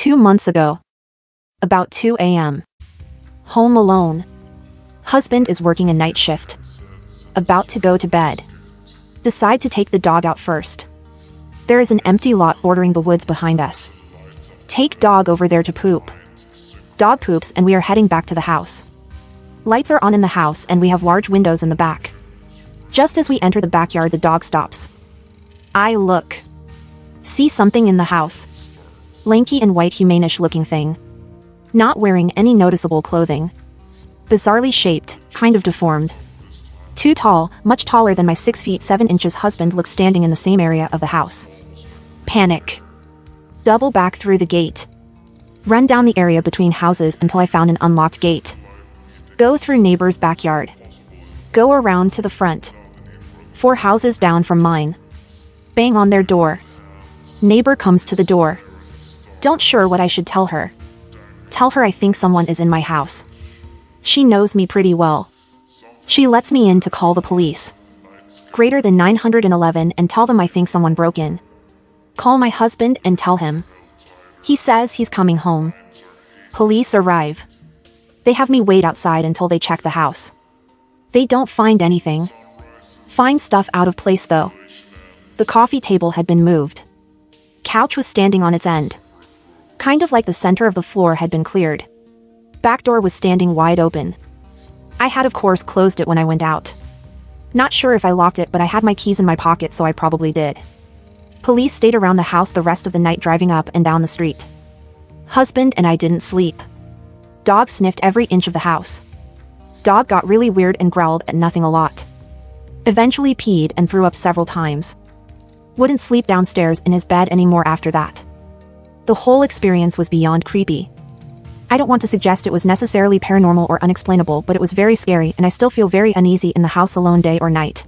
2 months ago. About 2 a.m. Home alone. Husband is working a night shift. About to go to bed. Decide to take the dog out first. There is an empty lot bordering the woods behind us. Take dog over there to poop. Dog poops and we are heading back to the house. Lights are on in the house and we have large windows in the back. Just as we enter the backyard, the dog stops. I look. See something in the house. Lanky and white humanish looking thing. Not wearing any noticeable clothing. Bizarrely shaped, kind of deformed. Too tall, much taller than my 6 feet 7 inches husband looks standing in the same area of the house. Panic. Double back through the gate. Run down the area between houses until I found an unlocked gate. Go through neighbor's backyard. Go around to the front. 4 houses down from mine. Bang on their door. Neighbor comes to the door. Don't sure what I should tell her. Tell her I think someone is in my house. She knows me pretty well. She lets me in to call the police. Greater than 911 and tell them I think someone broke in. Call my husband and tell him. He says he's coming home. Police arrive. They have me wait outside until they check the house. They don't find anything. Find stuff out of place though. The coffee table had been moved. Couch was standing on its end. Kind of like the center of the floor had been cleared. Back door was standing wide open. I had of course closed it when I went out. Not sure if I locked it, but I had my keys in my pocket, so I probably did. Police stayed around the house the rest of the night, driving up and down the street. Husband and I didn't sleep. Dog sniffed every inch of the house. Dog got really weird and growled at nothing a lot. Eventually peed and threw up several times. Wouldn't sleep downstairs in his bed anymore after that. The whole experience was beyond creepy. I don't want to suggest it was necessarily paranormal or unexplainable, but it was very scary, and I still feel very uneasy in the house alone day or night.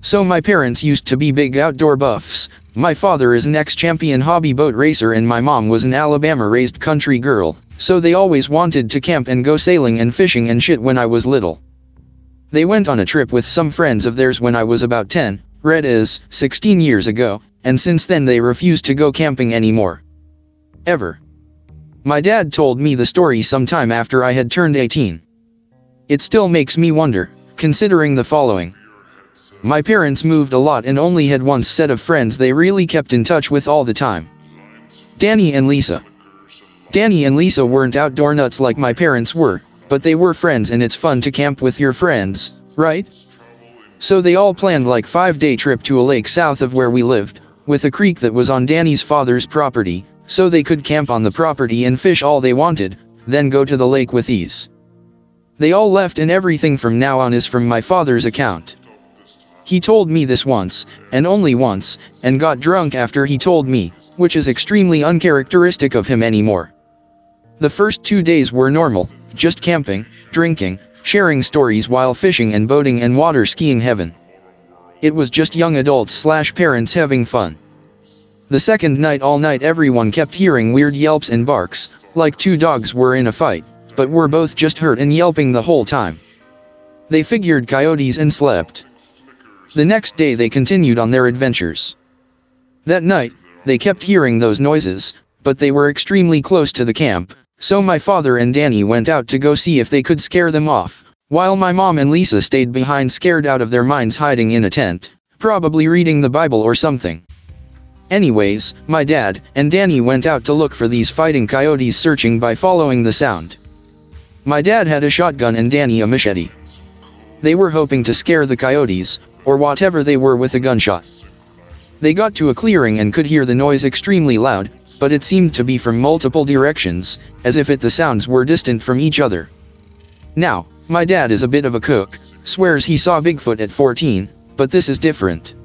So my parents used to be big outdoor buffs. My father is an ex-champion hobby boat racer and my mom was an Alabama-raised country girl, so they always wanted to camp and go sailing and fishing and shit when I was little. They went on a trip with some friends of theirs when I was about 10, read as 16 years ago, and since then they refused to go camping anymore. Ever. My dad told me the story sometime after I had turned 18. It still makes me wonder, considering the following. My parents moved a lot and only had one set of friends they really kept in touch with all the time. Danny and Lisa. Danny and Lisa weren't outdoor nuts like my parents were, but they were friends and it's fun to camp with your friends, right? So they all planned like 5-day trip to a lake south of where we lived, with a creek that was on Danny's father's property, so they could camp on the property and fish all they wanted, then go to the lake with ease. They all left and everything from now on is from my father's account. He told me this once, and only once, and got drunk after he told me, which is extremely uncharacteristic of him anymore. The first 2 days were normal, just camping, drinking, sharing stories while fishing and boating and water skiing heaven. It was just young adults/parents having fun. The second night all night everyone kept hearing weird yelps and barks, like 2 dogs were in a fight, but were both just hurt and yelping the whole time. They figured coyotes and slept. The next day they continued on their adventures. That night, they kept hearing those noises, but they were extremely close to the camp, so my father and Danny went out to go see if they could scare them off, while my mom and Lisa stayed behind scared out of their minds hiding in a tent, probably reading the Bible or something. Anyways, my dad and Danny went out to look for these fighting coyotes, searching by following the sound. My dad had a shotgun and Danny a machete. They were hoping to scare the coyotes, or whatever they were, with a gunshot. They got to a clearing and could hear the noise extremely loud, but it seemed to be from multiple directions, as if the sounds were distant from each other. Now, my dad is a bit of a kook, swears he saw Bigfoot at 14, but this is different.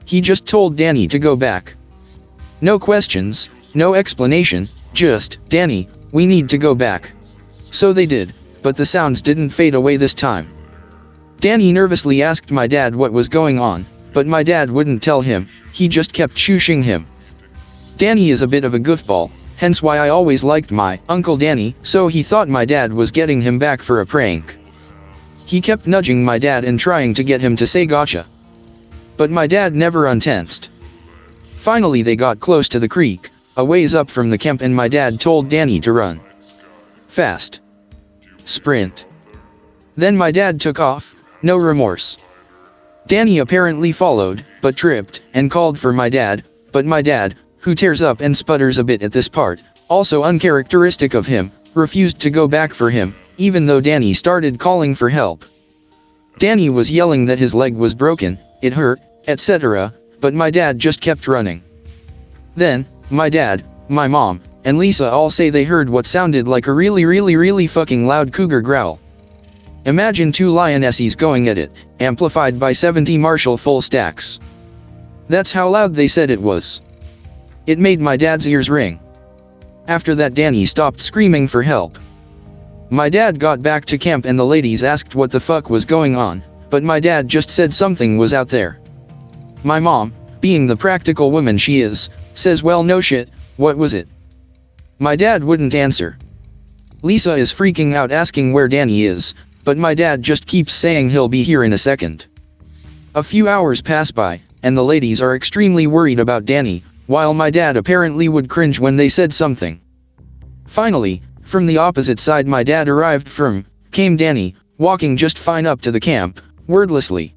He just told Danny to go back. No questions, no explanation, just, Danny, we need to go back. So they did, but the sounds didn't fade away this time. Danny nervously asked my dad what was going on, but my dad wouldn't tell him, he just kept shushing him. Danny is a bit of a goofball, hence why I always liked my Uncle Danny, so he thought my dad was getting him back for a prank. He kept nudging my dad and trying to get him to say gotcha. But my dad never untensed. Finally they got close to the creek, a ways up from the camp, and my dad told Danny to run. Fast. Sprint. Then my dad took off, no remorse. Danny apparently followed, but tripped, and called for my dad, but my dad, who tears up and sputters a bit at this part, also uncharacteristic of him, refused to go back for him, even though Danny started calling for help. Danny was yelling that his leg was broken, it hurt, etc., but my dad just kept running. Then, my dad, my mom, and Lisa all say they heard what sounded like a really fucking loud cougar growl. Imagine two lionesses going at it, amplified by 70 Marshall full stacks. That's how loud they said it was. It made my dad's ears ring. After that, Danny stopped screaming for help. My dad got back to camp and the ladies asked what the fuck was going on, but my dad just said something was out there. My mom, being the practical woman she is, says, well, no shit, what was it? My dad wouldn't answer. Lisa is freaking out asking where Danny is, but my dad just keeps saying he'll be here in a second. A few hours pass by, and the ladies are extremely worried about Danny, while my dad apparently would cringe when they said something. Finally, from the opposite side my dad arrived from, came Danny, walking just fine up to the camp, wordlessly.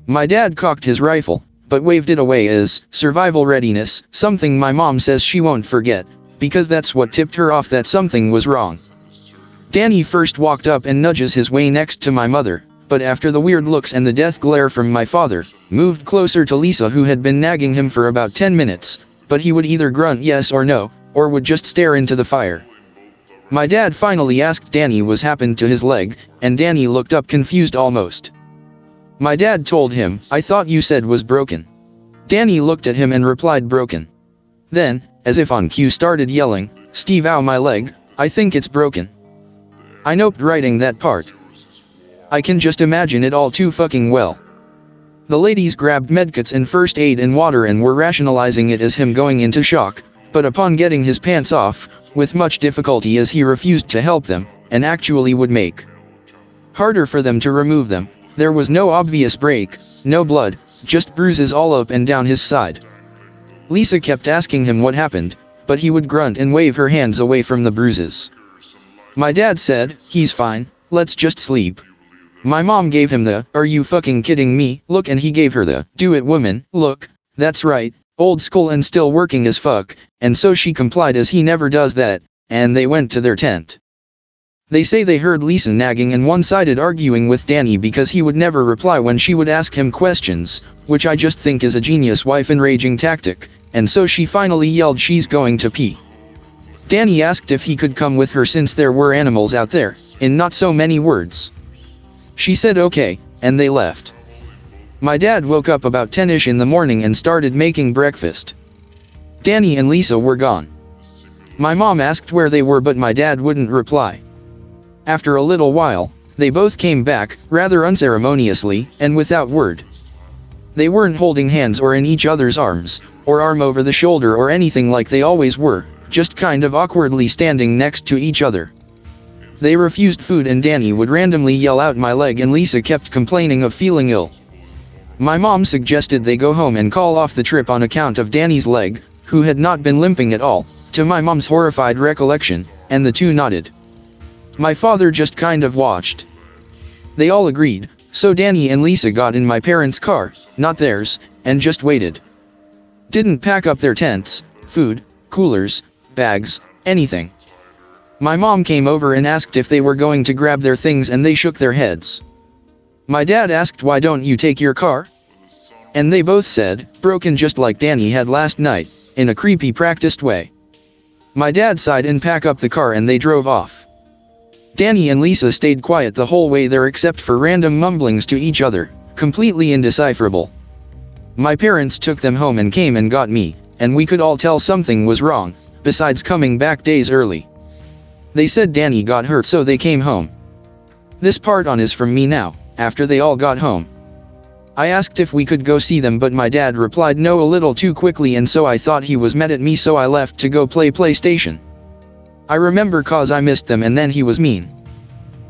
My dad cocked his rifle, but waved it away as survival readiness, something my mom says she won't forget, because that's what tipped her off that something was wrong. Danny first walked up and nudges his way next to my mother, but after the weird looks and the death glare from my father, moved closer to Lisa, who had been nagging him for about 10 minutes, but he would either grunt yes or no, or would just stare into the fire. My dad finally asked Danny what happened to his leg, and Danny looked up confused almost. My dad told him, I thought you said was broken. Danny looked at him and replied broken. Then, as if on cue, started yelling, Steve, ow my leg, I think it's broken. I noped writing that part. I can just imagine it all too fucking well. The ladies grabbed medkits and first aid and water and were rationalizing it as him going into shock, but upon getting his pants off, with much difficulty as he refused to help them, and actually would make harder for them to remove them, there was no obvious break, no blood, just bruises all up and down his side. Lisa kept asking him what happened, but he would grunt and wave her hands away from the bruises. My dad said, he's fine, let's just sleep. My mom gave him the, are you fucking kidding me, look, and he gave her the, do it woman, look, that's right, old school and still working as fuck, and so she complied as he never does that, and they went to their tent. They say they heard Lisa nagging and one-sided arguing with Danny because he would never reply when she would ask him questions, which I just think is a genius wife enraging tactic, and so she finally yelled she's going to pee. Danny asked if he could come with her since there were animals out there, in not so many words. She said okay, and they left. My dad woke up about 10ish in the morning and started making breakfast. Danny and Lisa were gone. My mom asked where they were, but my dad wouldn't reply. After a little while, they both came back, rather unceremoniously, and without word. They weren't holding hands or in each other's arms, or arm over the shoulder or anything like they always were, just kind of awkwardly standing next to each other. They refused food and Danny would randomly yell out my leg and Lisa kept complaining of feeling ill. My mom suggested they go home and call off the trip on account of Danny's leg, who had not been limping at all, to my mom's horrified recollection, and the two nodded. My father just kind of watched. They all agreed, so Danny and Lisa got in my parents' car, not theirs, and just waited. Didn't pack up their tents, food, coolers, bags, anything. My mom came over and asked if they were going to grab their things and they shook their heads. My dad asked, why don't you take your car? And they both said, broken, just like Danny had last night, in a creepy practiced way. My dad sighed and packed up the car and they drove off. Danny and Lisa stayed quiet the whole way there except for random mumblings to each other, completely indecipherable. My parents took them home and came and got me, and we could all tell something was wrong, besides coming back days early. They said Danny got hurt so they came home. This part on is from me now, after they all got home. I asked if we could go see them but my dad replied no a little too quickly and so I thought he was mad at me so I left to go play PlayStation. I remember cause I missed them and then he was mean.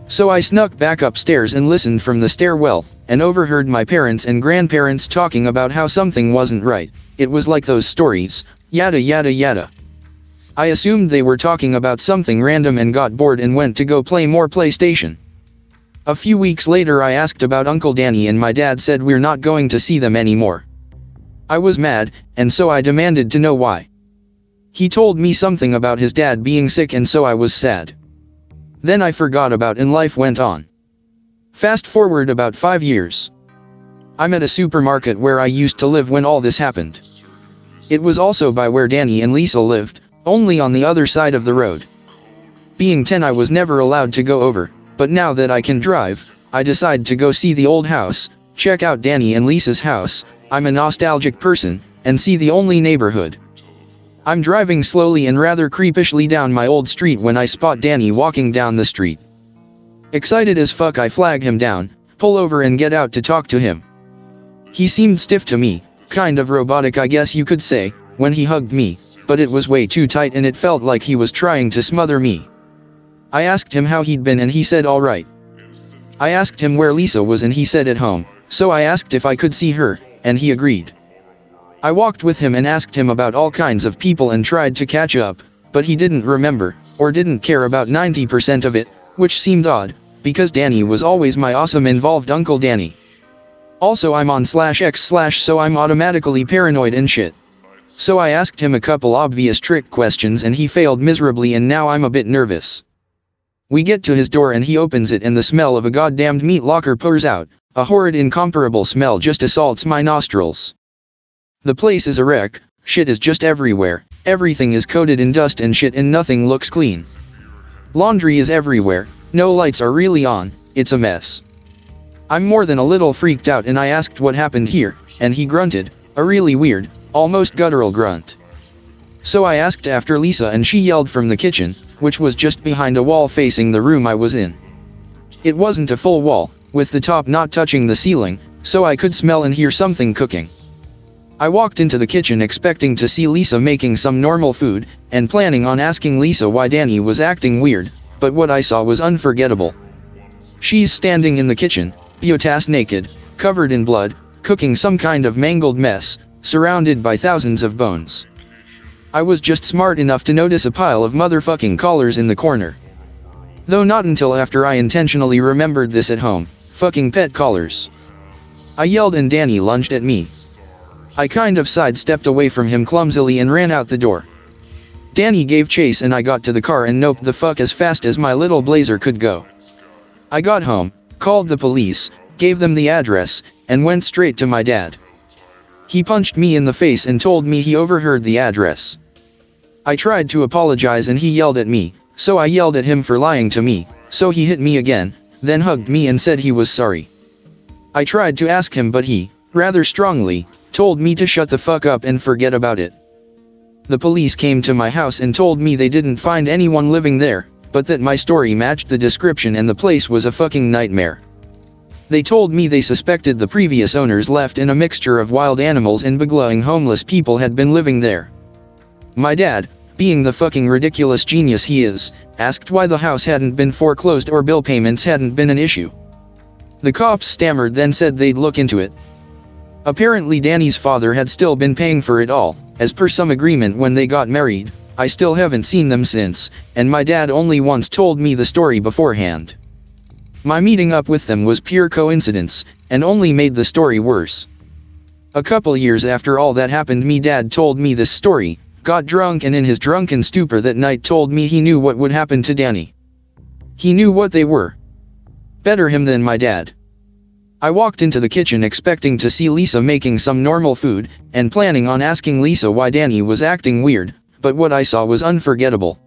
So I snuck back upstairs and listened from the stairwell, and overheard my parents and grandparents talking about how something wasn't right. It was like those stories, yada yada yada. I assumed they were talking about something random and got bored and went to go play more PlayStation. A few weeks later I asked about Uncle Danny and my dad said we're not going to see them anymore. I was mad, and so I demanded to know why. He told me something about his dad being sick and so I was sad. Then I forgot about and life went on. Fast forward about 5 years. I'm at a supermarket where I used to live when all this happened. It was also by where Danny and Lisa lived, only on the other side of the road. Being 10 I was never allowed to go over, but now that I can drive, I decide to go see the old house, check out Danny and Lisa's house. I'm a nostalgic person, and see the only neighborhood. I'm driving slowly and rather creepishly down my old street when I spot Danny walking down the street. Excited as fuck I flag him down, pull over and get out to talk to him. He seemed stiff to me, kind of robotic I guess you could say, when he hugged me, but it was way too tight and it felt like he was trying to smother me. I asked him how he'd been and he said alright. I asked him where Lisa was and he said at home, so I asked if I could see her, and he agreed. I walked with him and asked him about all kinds of people and tried to catch up, but he didn't remember, or didn't care about 90% of it, which seemed odd, because Danny was always my awesome involved Uncle Danny. Also I'm on /x/ so I'm automatically paranoid and shit. So I asked him a couple obvious trick questions and he failed miserably and now I'm a bit nervous. We get to his door and he opens it and the smell of a goddamned meat locker pours out, a horrid incomparable smell just assaults my nostrils. The place is a wreck, shit is just everywhere, everything is coated in dust and shit and nothing looks clean. Laundry is everywhere, no lights are really on, it's a mess. I'm more than a little freaked out and I asked what happened here, and he grunted, a really weird, almost guttural grunt. So I asked after Lisa and she yelled from the kitchen, which was just behind a wall facing the room I was in. It wasn't a full wall, with the top not touching the ceiling, so I could smell and hear something cooking. I walked into the kitchen expecting to see Lisa making some normal food, and planning on asking Lisa why Danny was acting weird, but what I saw was unforgettable. She's standing in the kitchen, butt-ass naked, covered in blood, cooking some kind of mangled mess, surrounded by thousands of bones. I was just smart enough to notice a pile of motherfucking collars in the corner. Though not until after I intentionally remembered this at home, fucking pet collars. I yelled and Danny lunged at me. I kind of sidestepped away from him clumsily and ran out the door. Danny gave chase and I got to the car and noped the fuck as fast as my little blazer could go. I got home, called the police, gave them the address, and went straight to my dad. He punched me in the face and told me he overheard the address. I tried to apologize and he yelled at me, so I yelled at him for lying to me, so he hit me again, then hugged me and said he was sorry. I tried to ask him but he, rather strongly, told me to shut the fuck up and forget about it. The police came to my house and told me they didn't find anyone living there, but that my story matched the description and the place was a fucking nightmare. They told me they suspected the previous owners left in a mixture of wild animals and beglowing homeless people had been living there. My dad, being the fucking ridiculous genius he is, asked why the house hadn't been foreclosed or bill payments hadn't been an issue. The cops stammered then said they'd look into it. Apparently Danny's father had still been paying for it all, as per some agreement when they got married. I still haven't seen them since, and my dad only once told me the story beforehand. My meeting up with them was pure coincidence, and only made the story worse. A couple years after all that happened me dad told me this story, got drunk and in his drunken stupor that night told me he knew what would happen to Danny. He knew what they were. Better him than my dad. I walked into the kitchen expecting to see Lisa making some normal food, and planning on asking Lisa why Danny was acting weird, but what I saw was unforgettable.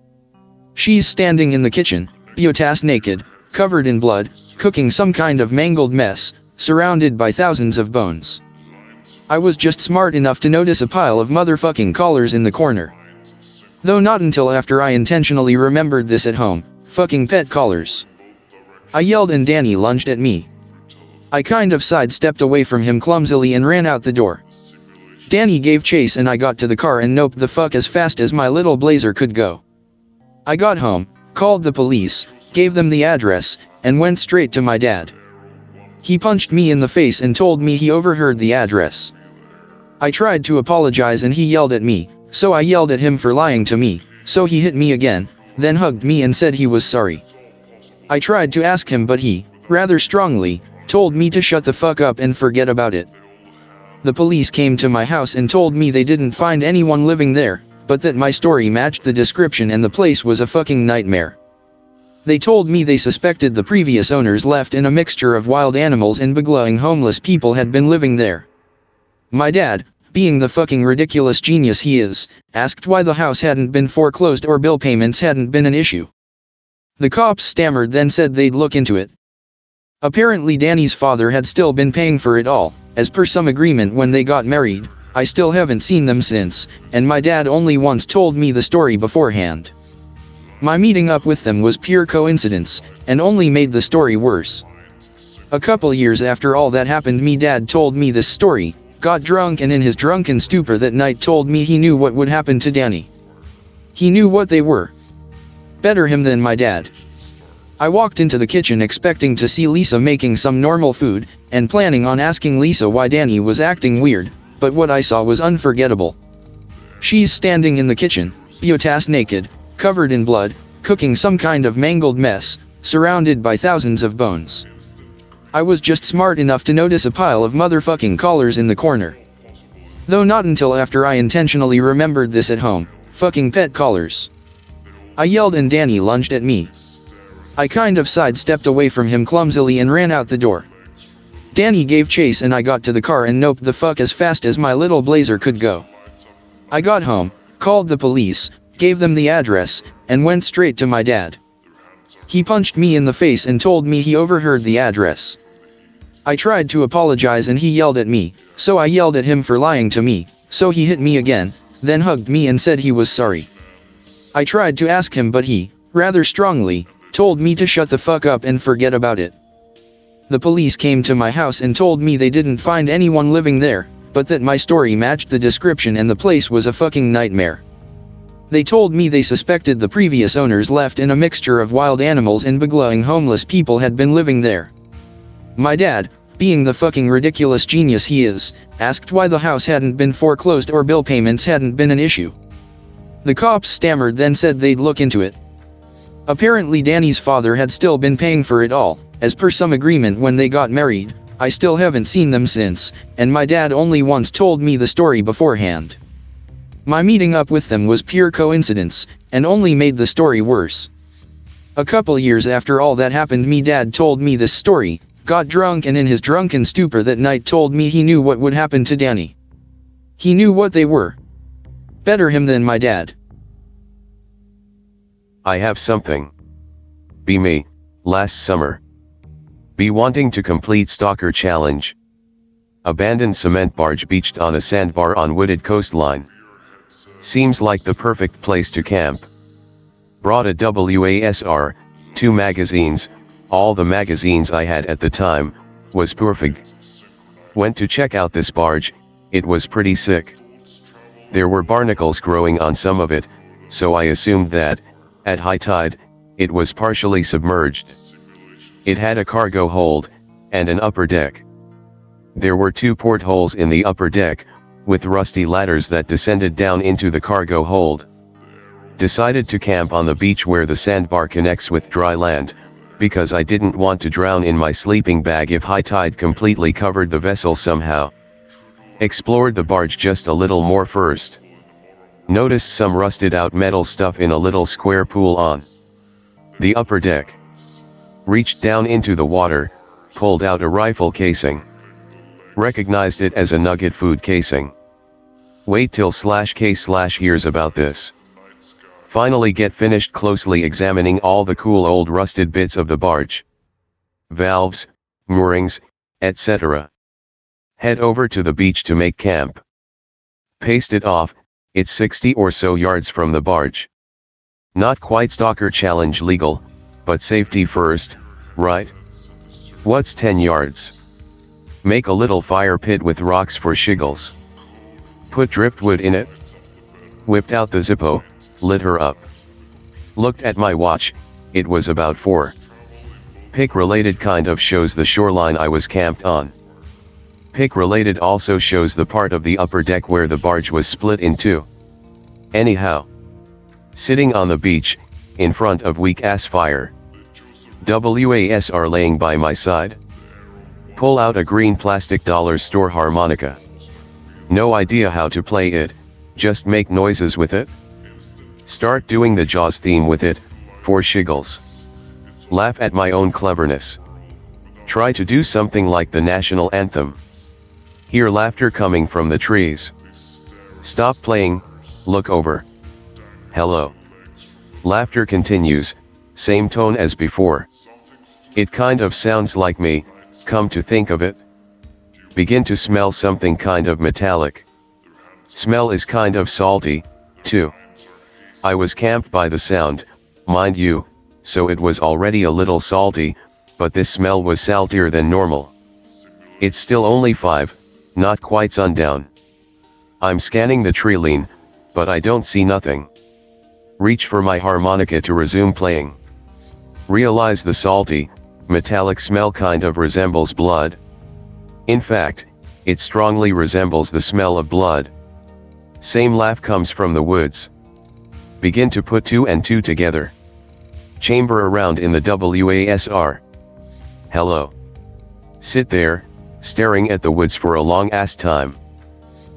She's standing in the kitchen, butt-ass naked, covered in blood, cooking some kind of mangled mess, surrounded by thousands of bones. I was just smart enough to notice a pile of motherfucking collars in the corner. Though not until after I intentionally remembered this at home, fucking pet collars. I yelled and Danny lunged at me. I kind of sidestepped away from him clumsily and ran out the door. Danny gave chase and I got to the car and noped the fuck as fast as my little blazer could go. I got home, called the police, gave them the address, and went straight to my dad. He punched me in the face and told me he overheard the address. I tried to apologize and he yelled at me, so I yelled at him for lying to me, so he hit me again, then hugged me and said he was sorry. I tried to ask him, but he, rather strongly, told me to shut the fuck up and forget about it. The police came to my house and told me they didn't find anyone living there, but that my story matched the description and the place was a fucking nightmare. They told me they suspected the previous owners left in a mixture of wild animals and beglowing homeless people had been living there. My dad, being the fucking ridiculous genius he is, asked why the house hadn't been foreclosed or bill payments hadn't been an issue. The cops stammered, then said they'd look into it. Apparently Danny's father had still been paying for it all, as per some agreement when they got married. I still haven't seen them since, and my dad only once told me the story beforehand. My meeting up with them was pure coincidence, and only made the story worse. A couple years after all that happened, me dad told me this story, got drunk, and in his drunken stupor that night told me he knew what would happen to Danny. He knew what they were. Better him than my dad. I walked into the kitchen expecting to see Lisa making some normal food, and planning on asking Lisa why Danny was acting weird, but what I saw was unforgettable. She's standing in the kitchen, butt-ass naked, covered in blood, cooking some kind of mangled mess, surrounded by thousands of bones. I was just smart enough to notice a pile of motherfucking collars in the corner. Though not until after I intentionally remembered this at home, fucking pet collars. I yelled and Danny lunged at me. I kind of sidestepped away from him clumsily and ran out the door. Danny gave chase and I got to the car and noped the fuck as fast as my little blazer could go. I got home, called the police, gave them the address, and went straight to my dad. He punched me in the face and told me he overheard the address. I tried to apologize and he yelled at me, so I yelled at him for lying to me, so he hit me again, then hugged me and said he was sorry. I tried to ask him, but he, rather strongly, told me to shut the fuck up and forget about it. The police came to my house and told me they didn't find anyone living there, but that my story matched the description and the place was a fucking nightmare. They told me they suspected the previous owners left in a mixture of wild animals and beglowing homeless people had been living there. My dad, being the fucking ridiculous genius he is, asked why the house hadn't been foreclosed or bill payments hadn't been an issue. The cops stammered, then said they'd look into it. Apparently Danny's father had still been paying for it all, as per some agreement when they got married. I still haven't seen them since, and my dad only once told me the story beforehand. My meeting up with them was pure coincidence, and only made the story worse. A couple years after all that happened, me dad told me this story, got drunk, and in his drunken stupor that night told me he knew what would happen to Danny. He knew what they were. Better him than my dad. I have something. Be me, last summer. Be wanting to complete Stalker Challenge. Abandoned cement barge beached on a sandbar on wooded coastline. Seems like the perfect place to camp. Brought a WASR, 2 magazines, all the magazines I had at the time, was perfect. Went to check out this barge, it was pretty sick. There were barnacles growing on some of it, so I assumed that, at high tide, it was partially submerged. It had a cargo hold, and an upper deck. There were 2 portholes in the upper deck, with rusty ladders that descended down into the cargo hold. Decided to camp on the beach where the sandbar connects with dry land, because I didn't want to drown in my sleeping bag if high tide completely covered the vessel somehow. Explored the barge just a little more first. Noticed some rusted out metal stuff in a little square pool on the upper deck. Reached down into the water, pulled out a rifle casing. Recognized it as a nugget food casing. Wait till /K/hears about this. Finally get finished closely examining all the cool old rusted bits of the barge. Valves, moorings, etc. Head over to the beach to make camp. Paste it off. It's 60 or so yards from the barge. Not quite Stalker Challenge legal, but safety first, right? What's 10 yards? Make a little fire pit with rocks for shiggles. Put driftwood in it. Whipped out the Zippo, lit her up. Looked at my watch, it was about 4. Pic related kind of shows the shoreline I was camped on. Pic related also shows the part of the upper deck where the barge was split in 2. Anyhow. Sitting on the beach, in front of weak-ass fire. WASR laying by my side. Pull out a green plastic dollar store harmonica. No idea how to play it, just make noises with it. Start doing the Jaws theme with it, for shiggles. Laugh at my own cleverness. Try to do something like the national anthem. Hear laughter coming from the trees. Stop playing, look over. Hello. Laughter continues, same tone as before. It kind of sounds like me, come to think of it. Begin to smell something kind of metallic. Smell is kind of salty, too. I was camped by the sound, mind you, so it was already a little salty, but this smell was saltier than normal. It's still only 5, not quite sundown. I'm scanning the tree line, but I don't see nothing. Reach for my harmonica to resume playing. Realize the salty, metallic smell kind of resembles blood. In fact, it strongly resembles the smell of blood. Same laugh comes from the woods. Begin to put 2 and 2 together. Chamber around in the WASR. Hello. Sit there, staring at the woods for a long ass time.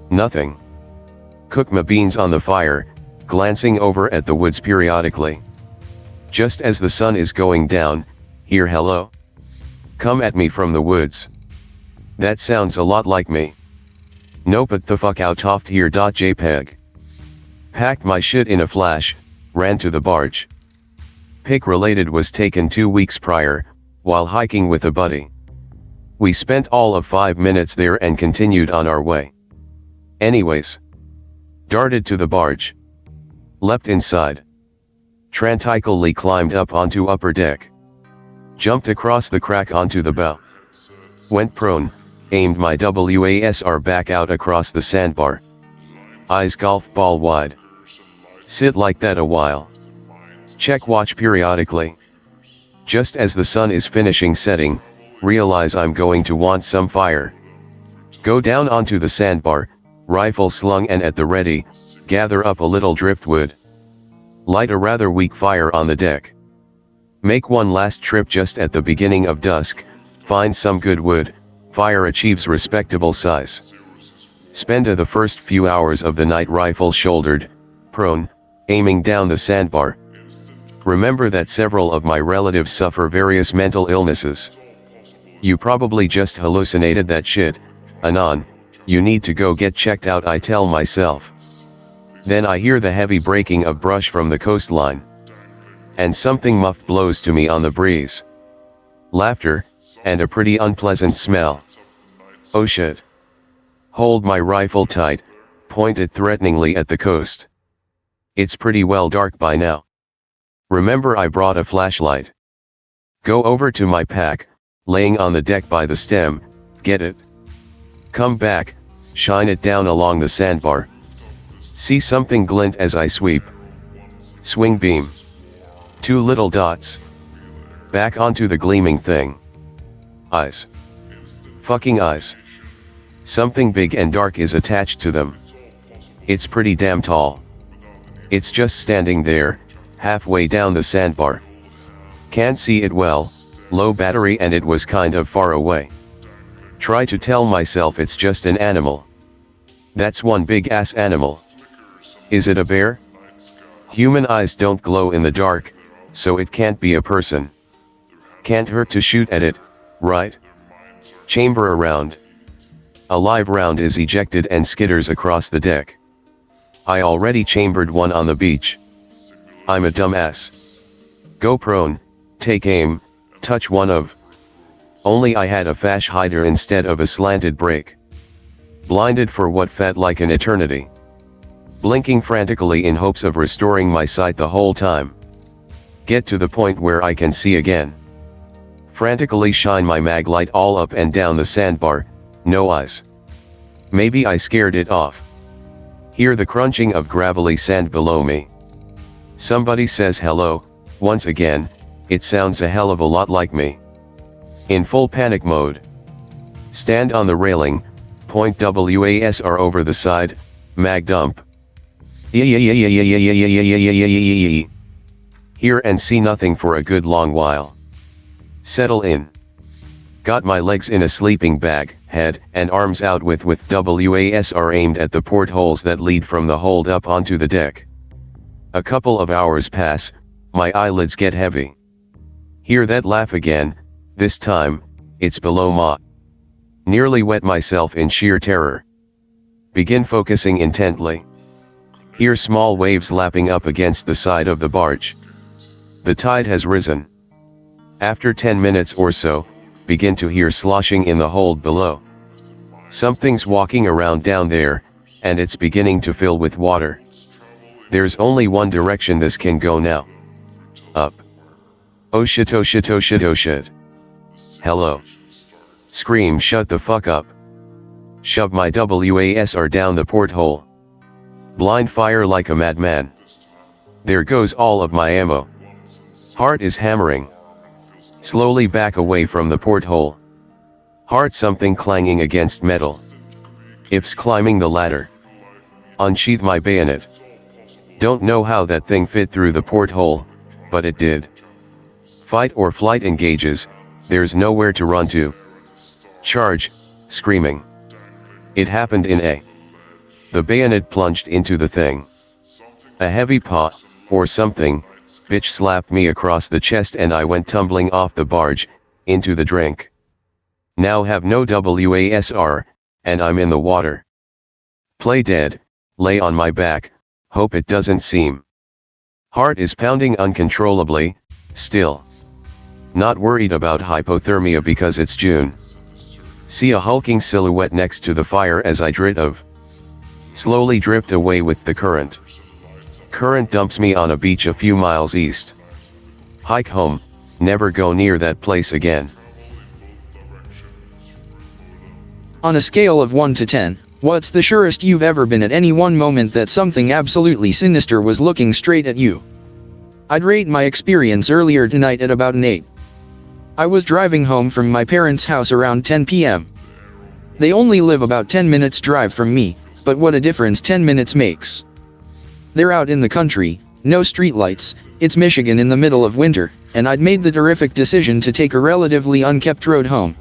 Nothing. Cook my beans on the fire, glancing over at the woods periodically. Just as the sun is going down, hear hello. Come at me from the woods. That sounds a lot like me. No, but the fuck out off here. JPEG. Packed my shit in a flash, ran to the barge. Pic related was taken 2 weeks prior, while hiking with a buddy. We spent all of 5 minutes there and continued on our way. Anyways. Darted to the barge. Leapt inside. Tranquilly climbed up onto upper deck. Jumped across the crack onto the bow. Went prone, aimed my WASR back out across the sandbar. Eyes golf ball wide. Sit like that a while. Check watch periodically. Just as the sun is finishing setting, realize I'm going to want some fire. Go down onto the sandbar, rifle slung and at the ready, gather up a little driftwood. Light a rather weak fire on the deck. Make one last trip just at the beginning of dusk, find some good wood, fire achieves respectable size. Spend the first few hours of the night rifle shouldered, prone, aiming down the sandbar. Remember that several of my relatives suffer various mental illnesses. You probably just hallucinated that shit, anon, you need to go get checked out, I tell myself. Then I hear the heavy breaking of brush from the coastline. And something muffled blows to me on the breeze. Laughter, and a pretty unpleasant smell. Oh shit. Hold my rifle tight, point it threateningly at the coast. It's pretty well dark by now. Remember I brought a flashlight. Go over to my pack, laying on the deck by the stem, get it? Come back, shine it down along the sandbar. See something glint as I sweep. Swing beam. 2 little dots. Back onto the gleaming thing. Eyes. Fucking eyes. Something big and dark is attached to them. It's pretty damn tall. It's just standing there, halfway down the sandbar. Can't see it well, low battery and it was kind of far away. Try to tell myself it's just an animal. That's one big ass animal. Is it a bear? Human eyes don't glow in the dark, so it can't be a person. Can't hurt to shoot at it, right? Chamber around. A live round is ejected and skitters across the deck. I already chambered one on the beach. I'm a dumbass. Go prone, take aim, touch one of. Only I had a fash hider instead of a slanted break. Blinded for what felt like an eternity. Blinking frantically in hopes of restoring my sight the whole time. Get to the point where I can see again. Frantically shine my mag light all up and down the sandbar, no eyes. Maybe I scared it off. Hear the crunching of gravelly sand below me. Somebody says hello, once again, it sounds a hell of a lot like me. In full panic mode. Stand on the railing, point WASR over the side, mag dump. Hear and see nothing for a good long while. Settle in. Got my legs in a sleeping bag, head and arms out with WASR aimed at the portholes that lead from the hold up onto the deck. A couple of hours pass, my eyelids get heavy. Hear that laugh again, this time, it's below ma. Nearly wet myself in sheer terror. Begin focusing intently. Hear small waves lapping up against the side of the barge. The tide has risen. After 10 minutes or so, begin to hear sloshing in the hold below. Something's walking around down there, and it's beginning to fill with water. There's only one direction this can go now. Up. Oh shit, oh shit, oh shit, oh shit. Hello. Scream, shut the fuck up. Shove my WASR down the porthole. Blind fire like a madman. There goes all of my ammo. Heart is hammering. Slowly back away from the porthole. Heart something clanging against metal. If's climbing the ladder. Unsheath my bayonet. Don't know how that thing fit through the porthole, but it did. Fight or flight engages, there's nowhere to run to. Charge, screaming. It happened in A. The bayonet plunged into the thing. A heavy paw, or something, bitch slapped me across the chest and I went tumbling off the barge, into the drink. Now have no WASR, and I'm in the water. Play dead, lay on my back, hope it doesn't seem. Heart is pounding uncontrollably, still. Not worried about hypothermia because it's June. See a hulking silhouette next to the fire as I slowly drift away with the current. Current dumps me on a beach a few miles east. Hike home, never go near that place again. On a scale of 1 to 10, what's the surest you've ever been at any one moment that something absolutely sinister was looking straight at you? I'd rate my experience earlier tonight at about an 8. I was driving home from my parents' house around 10 p.m. They only live about 10 minutes drive from me, but what a difference 10 minutes makes. They're out in the country, no streetlights, it's Michigan in the middle of winter, and I'd made the terrific decision to take a relatively unkept road home.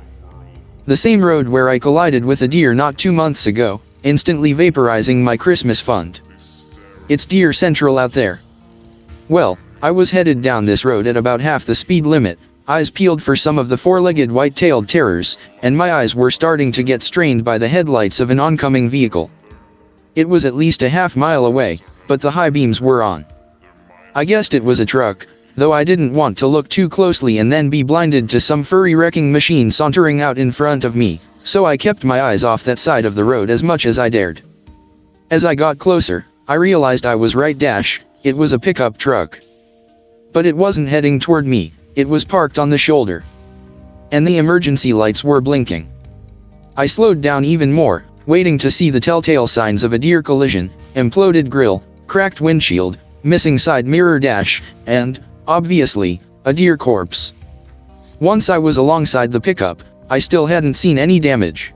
The same road where I collided with a deer not 2 months ago, instantly vaporizing my Christmas fund. It's deer central out there. Well, I was headed down this road at about half the speed limit, eyes peeled for some of the four-legged white-tailed terrors, and my eyes were starting to get strained by the headlights of an oncoming vehicle. It was at least a half mile away, but the high beams were on. I guessed it was a truck, though I didn't want to look too closely and then be blinded to some furry wrecking machine sauntering out in front of me, so I kept my eyes off that side of the road as much as I dared. As I got closer, I realized I was right. It was a pickup truck. But it wasn't heading toward me, it was parked on the shoulder. And the emergency lights were blinking. I slowed down even more, waiting to see the telltale signs of a deer collision, imploded grille, cracked windshield, missing side mirror and, obviously, a deer corpse. Once I was alongside the pickup, I still hadn't seen any damage.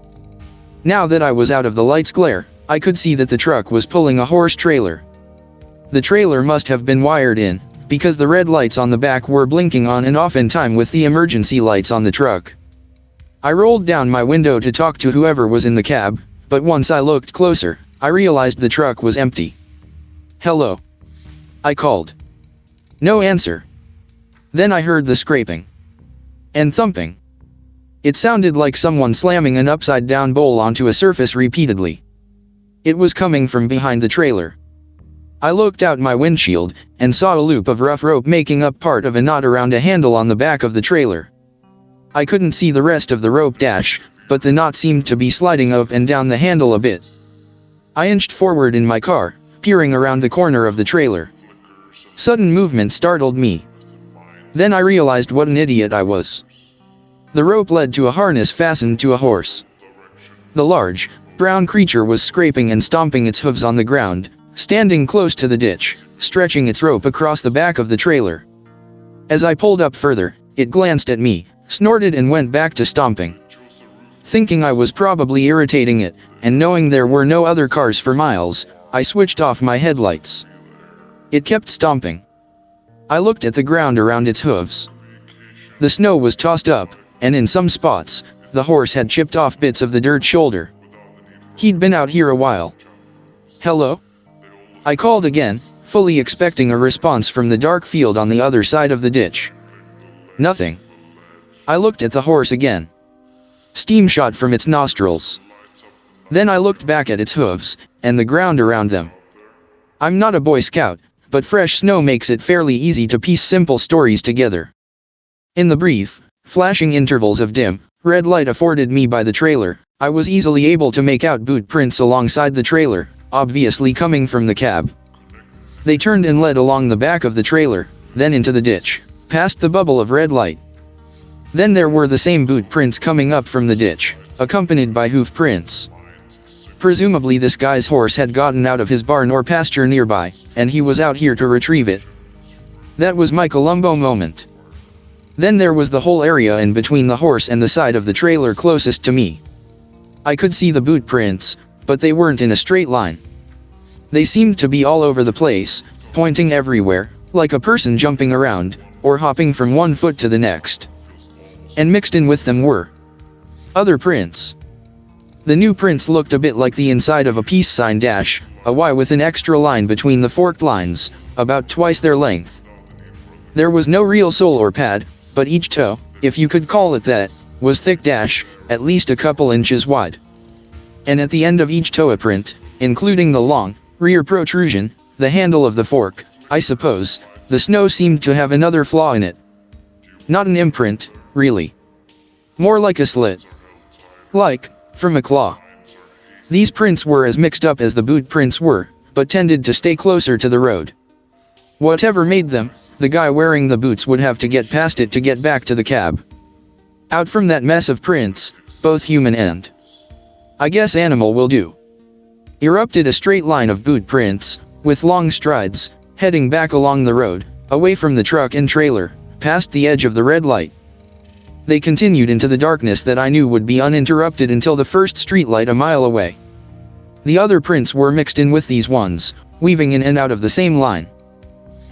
Now that I was out of the light's glare, I could see that the truck was pulling a horse trailer. The trailer must have been wired in, because the red lights on the back were blinking on and off in time with the emergency lights on the truck. I rolled down my window to talk to whoever was in the cab, but once I looked closer, I realized the truck was empty. "Hello?" I called. No answer. Then I heard the scraping and thumping. It sounded like someone slamming an upside-down bowl onto a surface repeatedly. It was coming from behind the trailer. I looked out my windshield, and saw a loop of rough rope making up part of a knot around a handle on the back of the trailer. I couldn't see the rest of the rope but the knot seemed to be sliding up and down the handle a bit. I inched forward in my car, peering around the corner of the trailer. Sudden movement startled me. Then I realized what an idiot I was. The rope led to a harness fastened to a horse. The large, brown creature was scraping and stomping its hooves on the ground, standing close to the ditch, stretching its rope across the back of the trailer. As I pulled up further, it glanced at me, snorted and went back to stomping. Thinking I was probably irritating it, and knowing there were no other cars for miles, I switched off my headlights. It kept stomping. I looked at the ground around its hooves. The snow was tossed up, and in some spots, the horse had chipped off bits of the dirt shoulder. He'd been out here a while. "Hello?" I called again, fully expecting a response from the dark field on the other side of the ditch. Nothing. I looked at the horse again. Steam shot from its nostrils. Then I looked back at its hooves, and the ground around them. I'm not a Boy Scout, but fresh snow makes it fairly easy to piece simple stories together. In the brief, flashing intervals of dim, red light afforded me by the trailer, I was easily able to make out boot prints alongside the trailer, obviously coming from the cab. They turned and led along the back of the trailer, then into the ditch, past the bubble of red light. Then there were the same boot prints coming up from the ditch, accompanied by hoof prints. Presumably this guy's horse had gotten out of his barn or pasture nearby, and he was out here to retrieve it. That was my Columbo moment. Then there was the whole area in between the horse and the side of the trailer closest to me. I could see the boot prints, but they weren't in a straight line. They seemed to be all over the place, pointing everywhere, like a person jumping around, or hopping from one foot to the next. And mixed in with them were other prints. The new prints looked a bit like the inside of a peace sign dash, a Y with an extra line between the forked lines, about twice their length. There was no real sole or pad, but each toe, if you could call it that, was thick dash, at least a couple inches wide. And at the end of each toe a print, including the long, rear protrusion, the handle of the fork, I suppose, the snow seemed to have another flaw in it. Not an imprint, really. More like a slit. Like, from a claw. These prints were as mixed up as the boot prints were, but tended to stay closer to the road. Whatever made them, the guy wearing the boots would have to get past it to get back to the cab. Out from that mess of prints, both human and, I guess, animal will do, erupted a straight line of boot prints, with long strides, heading back along the road, away from the truck and trailer, past the edge of the red light. They continued into the darkness that I knew would be uninterrupted until the first streetlight a mile away. The other prints were mixed in with these ones, weaving in and out of the same line.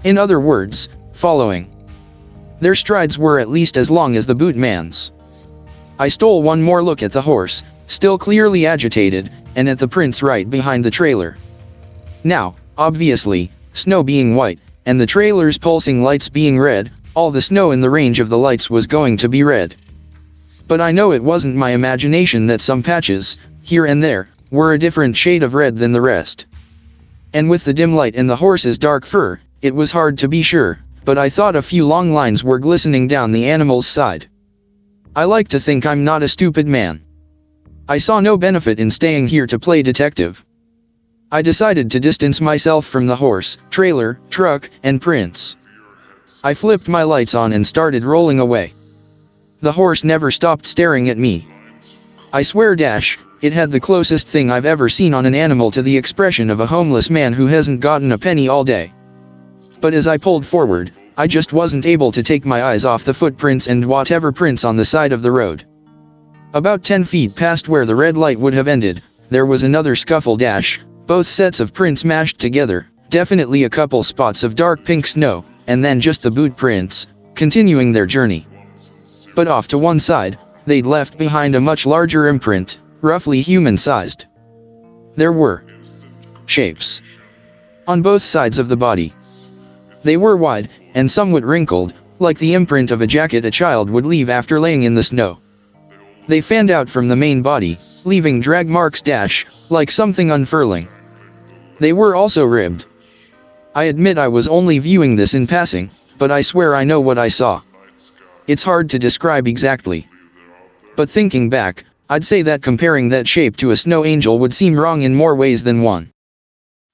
In other words, following. Their strides were at least as long as the boot man's. I stole one more look at the horse, still clearly agitated, and at the prints right behind the trailer. Now, obviously, snow being white, and the trailer's pulsing lights being red, all the snow in the range of the lights was going to be red. But I know it wasn't my imagination that some patches, here and there, were a different shade of red than the rest. And with the dim light and the horse's dark fur, it was hard to be sure, but I thought a few long lines were glistening down the animal's side. I like to think I'm not a stupid man. I saw no benefit in staying here to play detective. I decided to distance myself from the horse, trailer, truck, and prints. I flipped my lights on and started rolling away. The horse never stopped staring at me. I swear it had the closest thing I've ever seen on an animal to the expression of a homeless man who hasn't gotten a penny all day. But as I pulled forward, I just wasn't able to take my eyes off the footprints and whatever prints on the side of the road. About 10 feet past where the red light would have ended, there was another scuffle both sets of prints mashed together, definitely a couple spots of dark pink snow, and then just the boot prints, continuing their journey. But off to one side, they'd left behind a much larger imprint, roughly human-sized. There were shapes on both sides of the body. They were wide, and somewhat wrinkled, like the imprint of a jacket a child would leave after laying in the snow. They fanned out from the main body, leaving drag marks like something unfurling. They were also ribbed. I admit I was only viewing this in passing, but I swear I know what I saw. It's hard to describe exactly. But thinking back, I'd say that comparing that shape to a snow angel would seem wrong in more ways than one.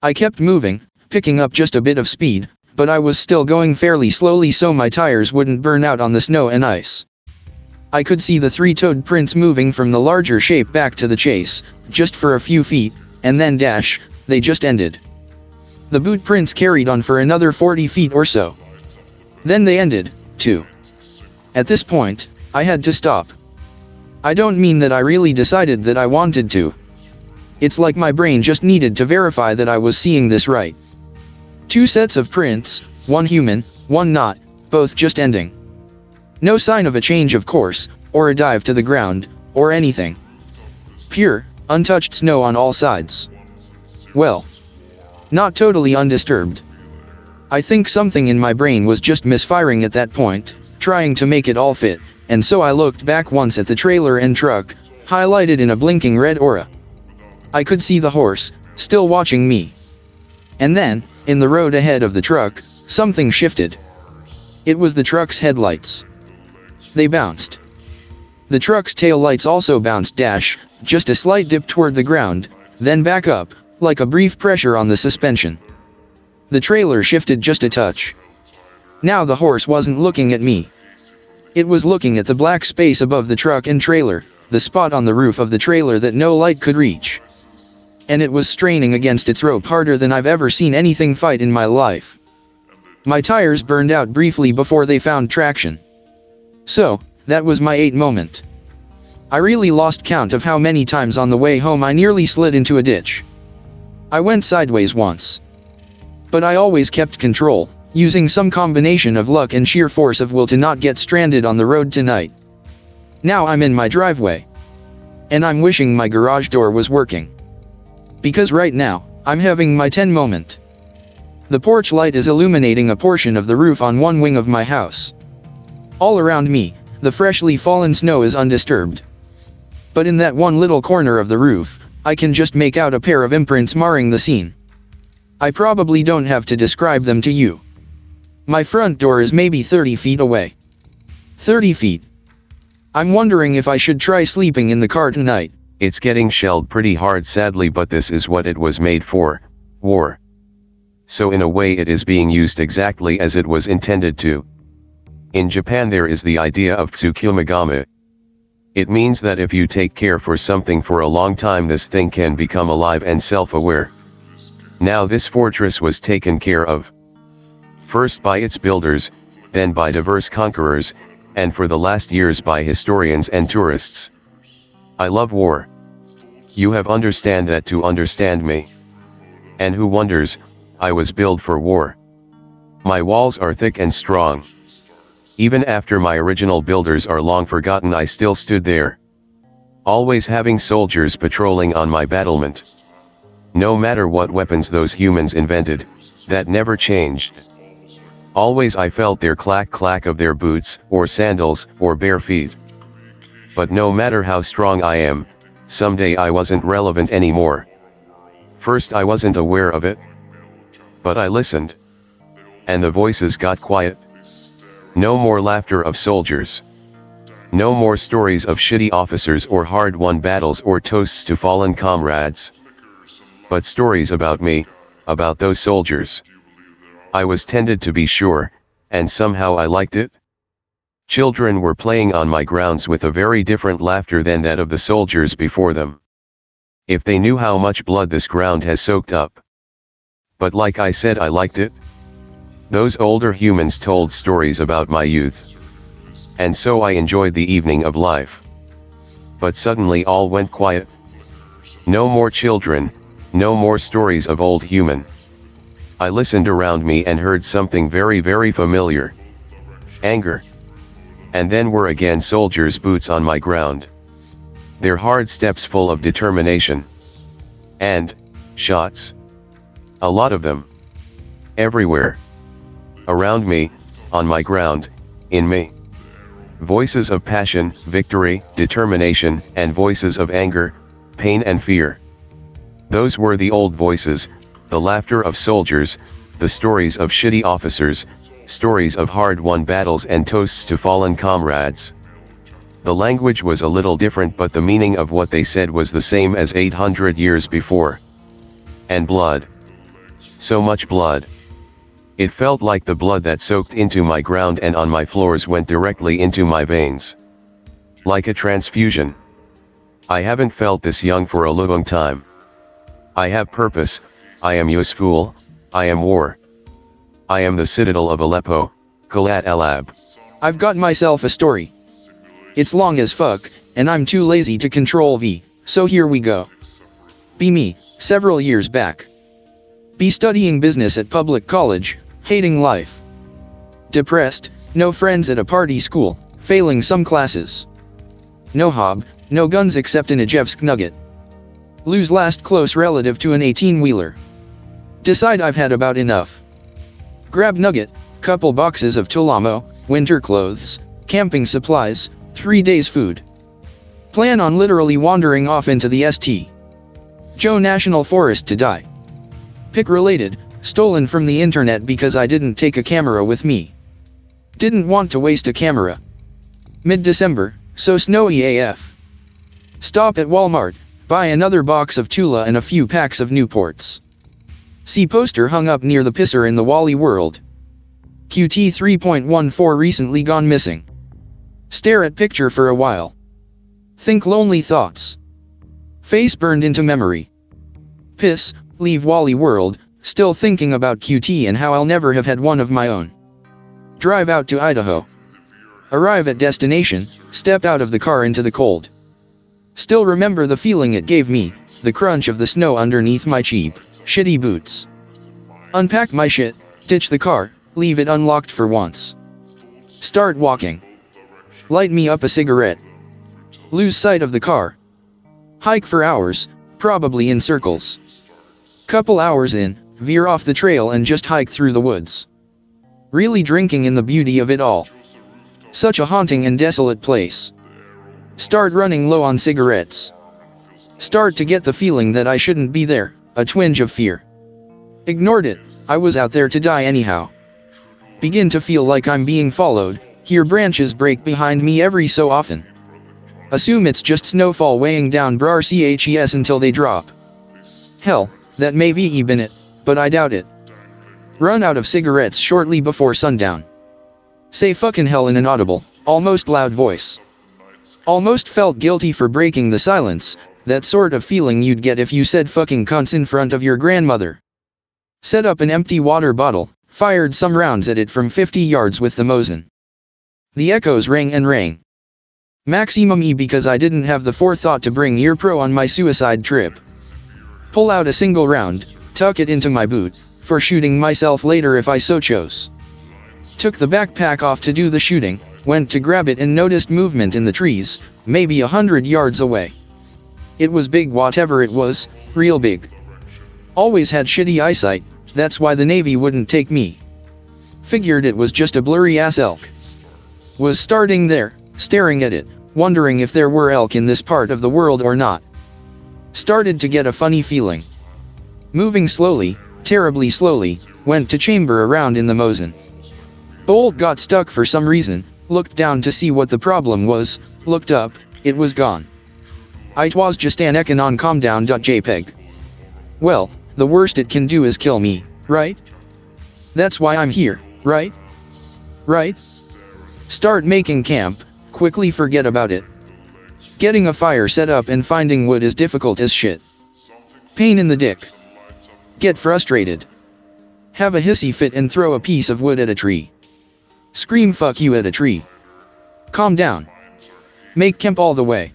I kept moving, picking up just a bit of speed, but I was still going fairly slowly so my tires wouldn't burn out on the snow and ice. I could see the three-toed prints moving from the larger shape back to the chase, just for a few feet, and then they just ended. The boot prints carried on for another 40 feet or so. Then they ended, too. At this point, I had to stop. I don't mean that I really decided that I wanted to. It's like my brain just needed to verify that I was seeing this right. 2 sets of prints, one human, one not, both just ending. No sign of a change of course, or a dive to the ground, or anything. Pure, untouched snow on all sides. Well, not totally undisturbed. I think something in my brain was just misfiring at that point, trying to make it all fit, and so I looked back once at the trailer and truck, highlighted in a blinking red aura. I could see the horse, still watching me. And then, in the road ahead of the truck, something shifted. It was the truck's headlights. They bounced. The truck's tail lights also bounced, just a slight dip toward the ground, then back up, like a brief pressure on the suspension. The trailer shifted just a touch. Now the horse wasn't looking at me. It was looking at the black space above the truck and trailer, the spot on the roof of the trailer that no light could reach. And it was straining against its rope harder than I've ever seen anything fight in my life. My tires burned out briefly before they found traction. So, that was my 8 moment. I really lost count of how many times on the way home I nearly slid into a ditch. I went sideways once. But I always kept control, using some combination of luck and sheer force of will to not get stranded on the road tonight. Now I'm in my driveway. And I'm wishing my garage door was working. Because right now, I'm having my 10 moment. The porch light is illuminating a portion of the roof on one wing of my house. All around me, the freshly fallen snow is undisturbed. But in that one little corner of the roof, I can just make out a pair of imprints marring the scene. I probably don't have to describe them to you. My front door is maybe 30 feet away. 30 feet. I'm wondering if I should try sleeping in the car tonight. It's getting shelled pretty hard sadly, but this is what it was made for, war. So in a way it is being used exactly as it was intended to. In Japan there is the idea of tsukumagami. It means that if you take care for something for a long time, this thing can become alive and self-aware. Now this fortress was taken care of. First by its builders, then by diverse conquerors, and for the last years by historians and tourists. I love war. You have understand that to understand me. And who wonders, I was built for war. My walls are thick and strong. Even after my original builders are long forgotten, I still stood there. Always having soldiers patrolling on my battlement. No matter what weapons those humans invented, that never changed. Always I felt their clack of their boots, or sandals, or bare feet. But no matter how strong I am, someday I wasn't relevant anymore. First I wasn't aware of it. But I listened. And the voices got quiet. No more laughter of soldiers. No more stories of shitty officers or hard-won battles or toasts to fallen comrades. But stories about me, about those soldiers. I was tended to be sure, and somehow I liked it. Children were playing on my grounds with a very different laughter than that of the soldiers before them. If they knew how much blood this ground has soaked up. But like I said, I liked it. Those older humans told stories about my youth. And so I enjoyed the evening of life. But suddenly all went quiet. No more children, no more stories of old human. I listened around me and heard something very, very familiar. Anger. And then were again soldiers' boots on my ground. Their hard steps full of determination. And shots. A lot of them. Everywhere. Around me, on my ground, in me. Voices of passion, victory, determination, and voices of anger, pain and fear. Those were the old voices, the laughter of soldiers, the stories of shitty officers, stories of hard-won battles and toasts to fallen comrades. The language was a little different, but the meaning of what they said was the same as 800 years before. And blood. So much blood. It felt like the blood that soaked into my ground and on my floors went directly into my veins. Like a transfusion. I haven't felt this young for a long time. I have purpose, I am useful, I am war. I am the citadel of Aleppo, Kalat Alab. I've got myself a story. It's long as fuck, and I'm too lazy to control V, so here we go. Be me, several years back. Be studying business at public college, hating life. Depressed, no friends at a party school, failing some classes. No hob, no guns except an Ijevsk nugget. Lose last close relative to an 18-wheeler. Decide I've had about enough. Grab nugget, couple boxes of Tulamo, winter clothes, camping supplies, 3 days food. Plan on literally wandering off into the St. Joe National Forest to die. Pic related, stolen from the internet because I didn't take a camera with me. Didn't want to waste a camera. Mid-December, so snowy AF. Stop at Walmart, buy another box of Tula and a few packs of Newports. See poster hung up near the pisser in the Wally World. QT 3.14 recently gone missing. Stare at picture for a while. Think lonely thoughts. Face burned into memory. Piss, leave Wally World, still thinking about QT and how I'll never have had one of my own. Drive out to Idaho. Arrive at destination, step out of the car into the cold. Still remember the feeling it gave me, the crunch of the snow underneath my cheap, shitty boots. Unpack my shit, ditch the car, leave it unlocked for once. Start walking. Light me up a cigarette. Lose sight of the car. Hike for hours, probably in circles. Couple hours in, veer off the trail and just hike through the woods. Really drinking in the beauty of it all. Such a haunting and desolate place. Start running low on cigarettes. Start to get the feeling that I shouldn't be there, a twinge of fear. Ignored it, I was out there to die anyhow. Begin to feel like I'm being followed, hear branches break behind me every so often. Assume it's just snowfall weighing down brar CHES until they drop. Hell, that may be been it, but I doubt it. Run out of cigarettes shortly before sundown. Say fucking hell in an audible, almost loud voice. Almost felt guilty for breaking the silence, that sort of feeling you'd get if you said fucking cunts in front of your grandmother. Set up an empty water bottle, fired some rounds at it from 50 yards with the Mosin. The echoes rang and rang. Maximum E because I didn't have the forethought to bring Ear Pro on my suicide trip. Pull out a single round, tuck it into my boot, for shooting myself later if I so chose. Took the backpack off to do the shooting, went to grab it and noticed movement in the trees, maybe 100 yards away. It was big, whatever it was, real big. Always had shitty eyesight, that's why the Navy wouldn't take me. Figured it was just a blurry ass elk. Was starting there, staring at it, wondering if there were elk in this part of the world or not. Started to get a funny feeling. Moving slowly, terribly slowly, went to chamber around in the Mosin. Bolt got stuck for some reason, looked down to see what the problem was, looked up, it was gone. It was just an econon calmdown.jpg. Well, the worst it can do is kill me, right? That's why I'm here, right? Right? Start making camp, quickly forget about it. Getting a fire set up and finding wood is difficult as shit. Pain in the dick. Get frustrated. Have a hissy fit and throw a piece of wood at a tree. Scream fuck you at a tree. Calm down. Make camp all the way.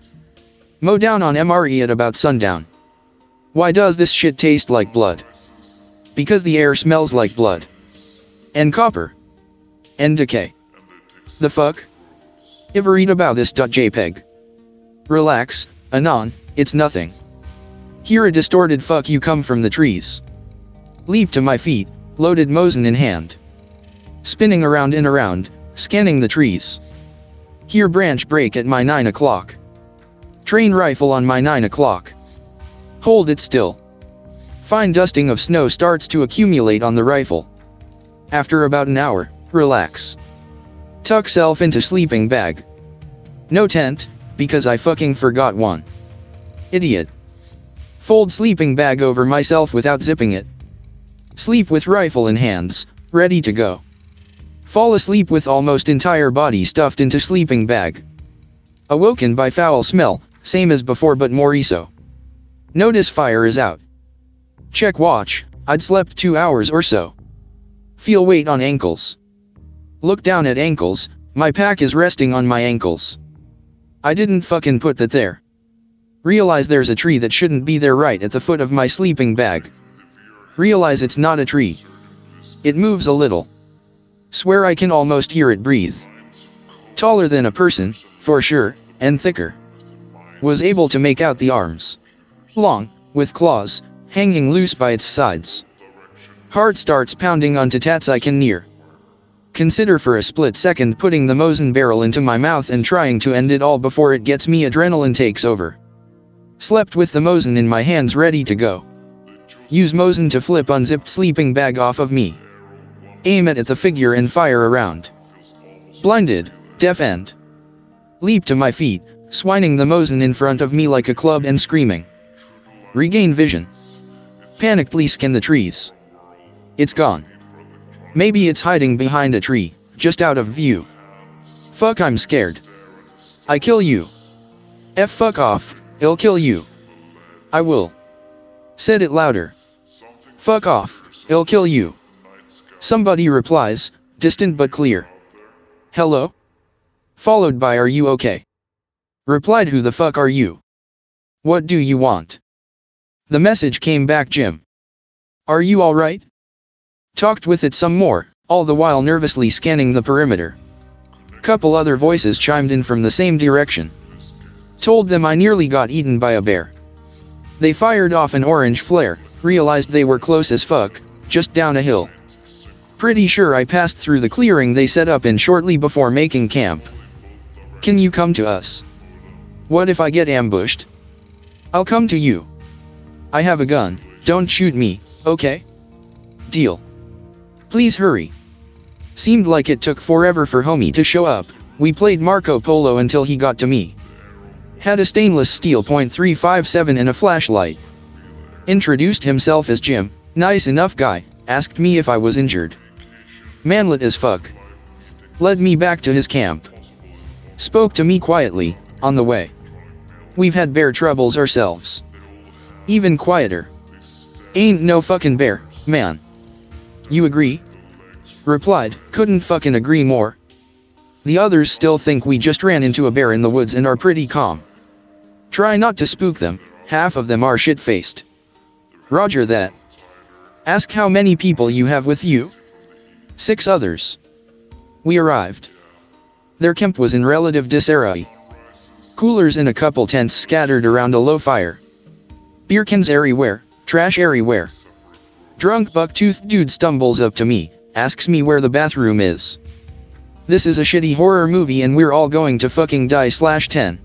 Mow down on MRE at about sundown. Why does this shit taste like blood? Because the air smells like blood. And copper. And decay. The fuck? Ever read about this.jpg? Relax, anon, it's nothing. Hear a distorted fuck you come from the trees. Leap to my feet, loaded Mosin in hand. Spinning around and around, scanning the trees. Hear branch break at my 9 o'clock. Train rifle on my 9 o'clock. Hold it still. Fine dusting of snow starts to accumulate on the rifle. After about an hour, relax. Tuck self into sleeping bag. No tent, because I fucking forgot one. Idiot. Fold sleeping bag over myself without zipping it. Sleep with rifle in hands, ready to go. Fall asleep with almost entire body stuffed into sleeping bag. Awoken by foul smell, same as before but more ESO. Notice fire is out. Check watch, I'd slept 2 hours or so. Feel weight on ankles. Look down at ankles, my pack is resting on my ankles. I didn't fucking put that there. Realize there's a tree that shouldn't be there right at the foot of my sleeping bag. Realize it's not a tree. It moves a little. Swear I can almost hear it breathe. Taller than a person, for sure, and thicker. Was able to make out the arms. Long, with claws, hanging loose by its sides. Heart starts pounding onto tats I can near. Consider for a split second putting the Mosin barrel into my mouth and trying to end it all before it gets me. Adrenaline takes over. Slept with the Mosin in my hands ready to go. Use Mosin to flip unzipped sleeping bag off of me. Aim it at the figure and fire around. Blinded, deaf end. Leap to my feet, swining the Mosin in front of me like a club and screaming. Regain vision. Panickedly scan the trees. It's gone. Maybe it's hiding behind a tree, just out of view. Fuck, I'm scared. I kill you. Fuck off, I'll kill you. I will. Said it louder. Fuck off, I'll kill you. Somebody replies, distant but clear. Hello? Followed by are you okay? Replied who the fuck are you? What do you want? The message came back Jim. Are you alright? Talked with it some more, all the while nervously scanning the perimeter. Couple other voices chimed in from the same direction. Told them I nearly got eaten by a bear. They fired off an orange flare, realized they were close as fuck, just down a hill. Pretty sure I passed through the clearing they set up in shortly before making camp. Can you come to us? What if I get ambushed? I'll come to you. I have a gun, don't shoot me, okay? Deal. Please hurry. Seemed like it took forever for homie to show up. We played Marco Polo until he got to me. Had a stainless steel .357 and a flashlight. Introduced himself as Jim, nice enough guy, asked me if I was injured. Manlet as fuck. Led me back to his camp. Spoke to me quietly, on the way. We've had bear troubles ourselves. Even quieter. Ain't no fucking bear, man. You agree? Replied, couldn't fucking agree more. The others still think we just ran into a bear in the woods and are pretty calm. Try not to spook them, half of them are shit-faced. Roger that. Ask how many people you have with you? 6 others. We arrived. Their camp was in relative disarray. Coolers in a couple tents scattered around a low fire. Beer cans everywhere, trash everywhere. Drunk buck-toothed dude stumbles up to me, asks me where the bathroom is. This is a shitty horror movie and we're all going to fucking die/10.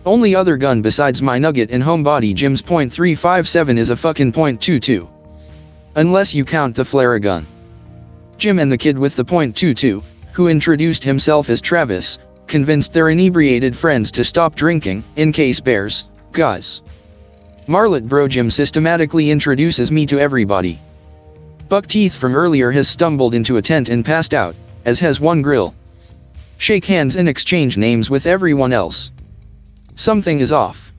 Only other gun besides my nugget and homebody Jim's .357 is a fucking .22. Unless you count the flare gun. Jim and the kid with the .22, who introduced himself as Travis, convinced their inebriated friends to stop drinking, in case bears, guys. Marlet bro Jim systematically introduces me to everybody. Buck Teeth from earlier has stumbled into a tent and passed out, as has one grill. Shake hands and exchange names with everyone else. Something is off.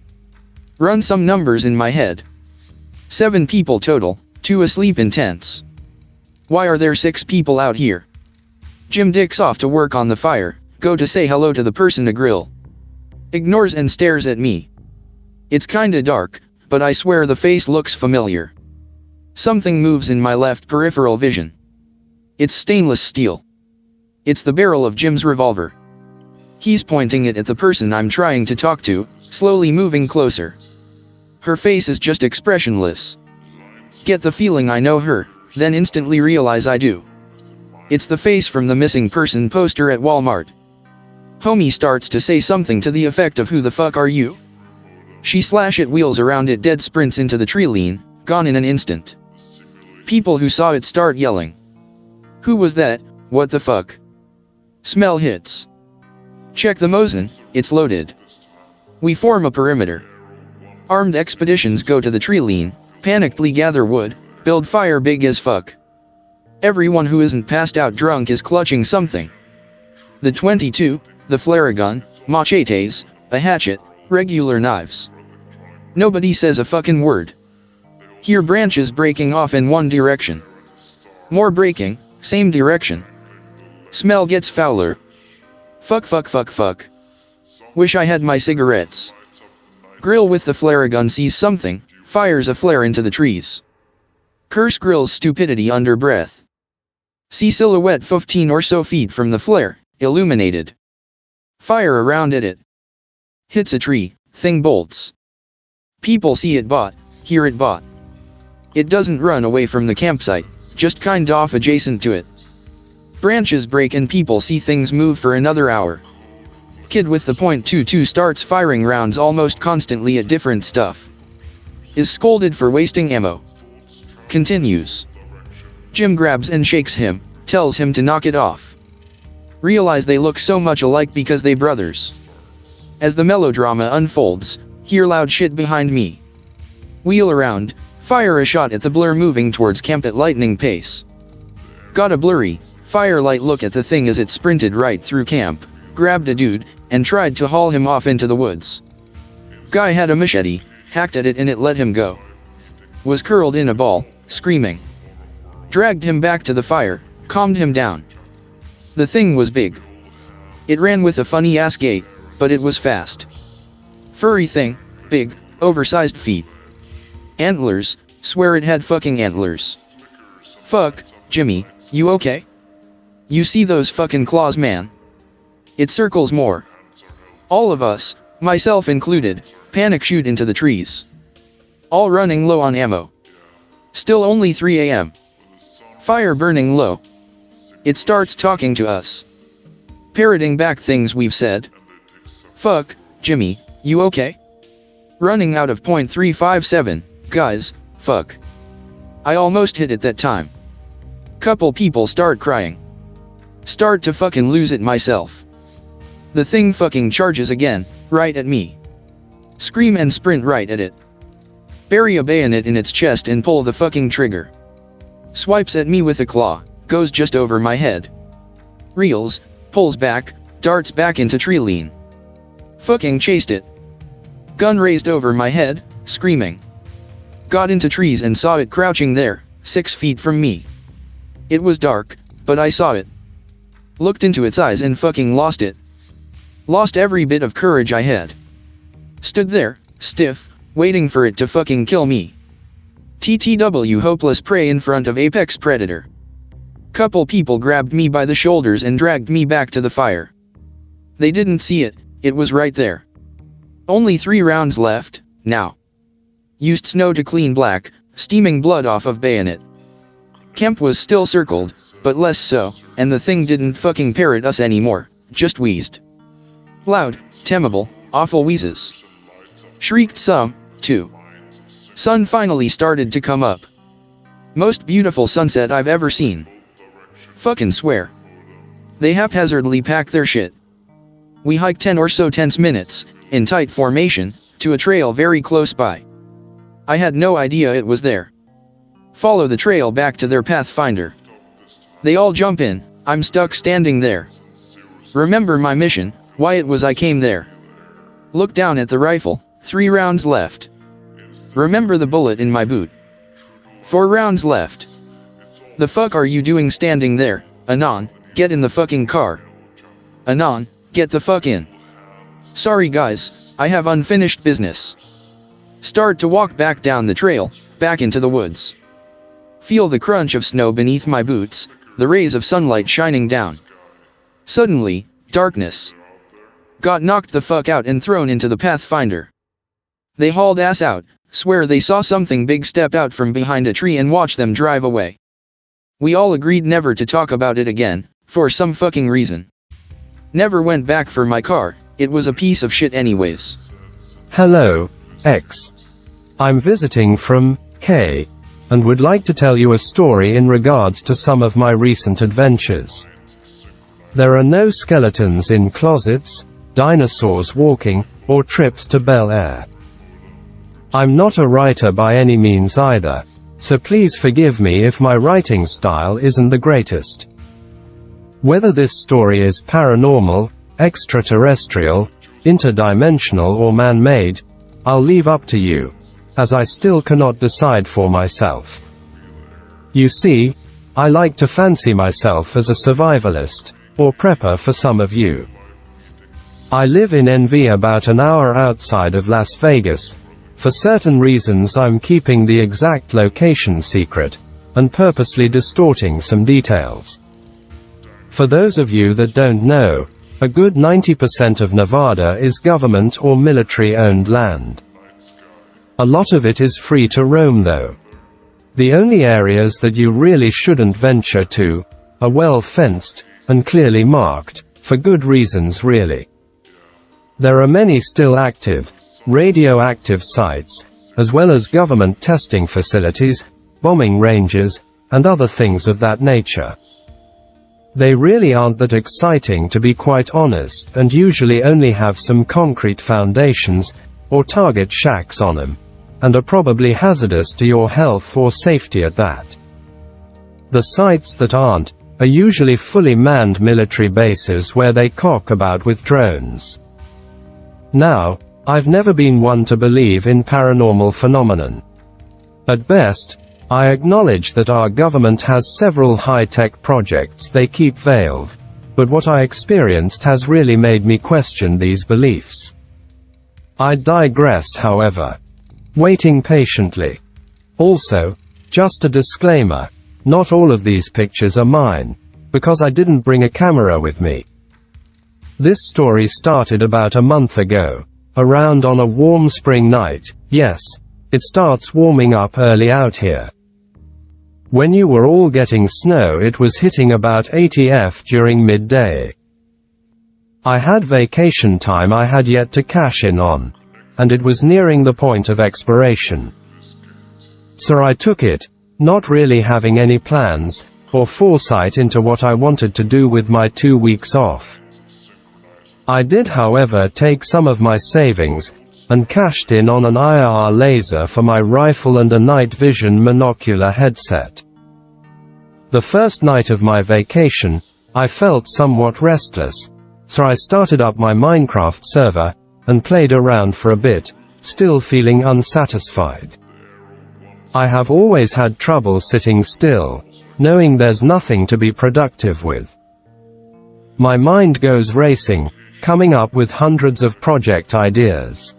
Run some numbers in my head. 7 people total, 2 asleep in tents. Why are there 6 people out here? Jim dicks off to work on the fire, go to say hello to the person to grill. Ignores and stares at me. It's kinda dark, but I swear the face looks familiar. Something moves in my left peripheral vision. It's stainless steel. It's the barrel of Jim's revolver. He's pointing it at the person I'm trying to talk to, slowly moving closer. Her face is just expressionless. Get the feeling I know her, then instantly realize I do. It's the face from the missing person poster at Walmart. Homie starts to say something to the effect of who the fuck are you? She/it wheels around it dead sprints into the tree lean, gone in an instant. People who saw it start yelling. Who was that? What the fuck? Smell hits. Check the Mosin, it's loaded. We form a perimeter. Armed expeditions go to the tree lean, panickedly gather wood, build fire big as fuck. Everyone who isn't passed out drunk is clutching something. The .22, the flare gun, machetes, a hatchet, regular knives. Nobody says a fucking word. Hear branches breaking off in one direction. More breaking, same direction. Smell gets fouler. Fuck. Wish I had my cigarettes. Grill with the flare gun sees something, fires a flare into the trees. Curse Grill's stupidity under breath. See silhouette 15 or so feet from the flare, illuminated. Fire around at it. Hits a tree, thing bolts. People see it bot, hear it bot. It doesn't run away from the campsite, just kind off adjacent to it. Branches break and people see things move for another hour. Kid with the .22 starts firing rounds almost constantly at different stuff. Is scolded for wasting ammo. Continues. Jim grabs and shakes him, tells him to knock it off. Realize they look so much alike because they brothers. As the melodrama unfolds, hear loud shit behind me. Wheel around, fire a shot at the blur moving towards camp at lightning pace. Got a blurry, firelight look at the thing as it sprinted right through camp, grabbed a dude, and tried to haul him off into the woods. Guy had a machete, hacked at it and it let him go. Was curled in a ball, screaming. Dragged him back to the fire, calmed him down. The thing was big. It ran with a funny ass gait, but it was fast. Furry thing, big, oversized feet. Antlers, swear it had fucking antlers. Fuck, Jimmy, you okay? You see those fucking claws, man? It circles more. All of us, myself included, panic shoot into the trees. All running low on ammo. Still only 3 a.m. Fire burning low. It starts talking to us. Parroting back things we've said. Fuck, Jimmy, you okay? Running out of .357, guys, fuck. I almost hit it that time. Couple people start crying. Start to fucking lose it myself. The thing fucking charges again, right at me. Scream and sprint right at it. Bury a bayonet in its chest and pull the fucking trigger. Swipes at me with a claw, goes just over my head. Reels, pulls back, darts back into tree lean. Fucking chased it. Gun raised over my head, screaming. Got into trees and saw it crouching there, 6 feet from me. It was dark, but I saw it. Looked into its eyes and fucking lost it. Lost every bit of courage I had. Stood there, stiff, waiting for it to fucking kill me. TTW hopeless prey in front of apex predator. Couple people grabbed me by the shoulders and dragged me back to the fire. They didn't see it, it was right there. Only 3 rounds left, now. Used snow to clean black, steaming blood off of bayonet. Camp was still circled, but less so, and the thing didn't fucking parrot us anymore, just wheezed. Loud, temable, awful wheezes. Shrieked some, too. Sun finally started to come up. Most beautiful sunset I've ever seen. Fucking swear. They haphazardly pack their shit. We hiked 10 or so tense minutes, in tight formation, to a trail very close by. I had no idea it was there. Follow the trail back to their pathfinder. They all jump in, I'm stuck standing there. Remember my mission, why it was I came there. Look down at the rifle, 3 rounds left. Remember the bullet in my boot. 4 rounds left. The fuck are you doing standing there, Anon, get in the fucking car. Anon, get the fuck in. Sorry guys, I have unfinished business. Start to walk back down the trail, back into the woods. Feel the crunch of snow beneath my boots, the rays of sunlight shining down. Suddenly, darkness. Got knocked the fuck out and thrown into the pathfinder. They hauled ass out, swear they saw something big step out from behind a tree and watch them drive away. We all agreed never to talk about it again, for some fucking reason. Never went back for my car, it was a piece of shit anyways. Hello, X. I'm visiting from K, and would like to tell you a story in regards to some of my recent adventures. There are no skeletons in closets, dinosaurs walking, or trips to Bel Air. I'm not a writer by any means either, so please forgive me if my writing style isn't the greatest. Whether this story is paranormal, extraterrestrial, interdimensional or man-made, I'll leave up to you, as I still cannot decide for myself. You see, I like to fancy myself as a survivalist, or prepper for some of you. I live in NV about an hour outside of Las Vegas. For certain reasons I'm keeping the exact location secret, and purposely distorting some details. For those of you that don't know, a good 90% of Nevada is government or military-owned land. A lot of it is free to roam though. The only areas that you really shouldn't venture to are well fenced, and clearly marked, for good reasons really. There are many still active, radioactive sites, as well as government testing facilities, bombing ranges, and other things of that nature. They really aren't that exciting to be quite honest, and usually only have some concrete foundations, or target shacks on them, and are probably hazardous to your health or safety at that. The sites that aren't, are usually fully manned military bases where they cock about with drones. Now, I've never been one to believe in paranormal phenomenon. At best, I acknowledge that our government has several high-tech projects they keep veiled, but what I experienced has really made me question these beliefs. I digress, however. Waiting patiently. Also, just a disclaimer, not all of these pictures are mine, because I didn't bring a camera with me. This story started about a month ago, around on a warm spring night. Yes, it starts warming up early out here. When you were all getting snow, it was hitting about 80°F during midday. I had vacation time I had yet to cash in on, and it was nearing the point of expiration. So I took it, not really having any plans or foresight into what I wanted to do with my 2 weeks off. I did, however, take some of my savings and cashed in on an IR laser for my rifle and a night vision monocular headset. The first night of my vacation, I felt somewhat restless, so I started up my Minecraft server and played around for a bit, still feeling unsatisfied. I have always had trouble sitting still, knowing there's nothing to be productive with. My mind goes racing, coming up with hundreds of project ideas.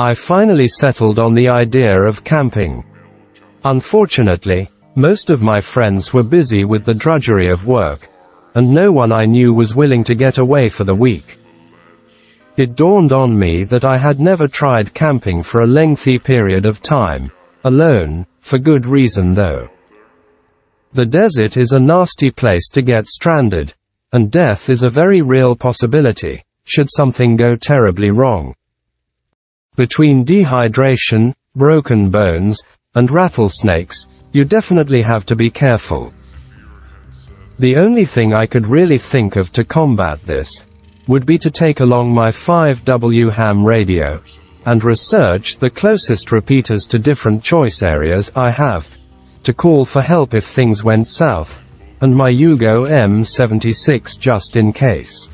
I finally settled on the idea of camping. Unfortunately, most of my friends were busy with the drudgery of work, and no one I knew was willing to get away for the week. It dawned on me that I had never tried camping for a lengthy period of time, alone, for good reason though. The desert is a nasty place to get stranded, and death is a very real possibility, should something go terribly wrong. Between dehydration, broken bones, and rattlesnakes, you definitely have to be careful. The only thing I could really think of to combat this would be to take along my 5W ham radio and research the closest repeaters to different choice areas I have, to call for help if things went south, and my Yugo M76 just in case.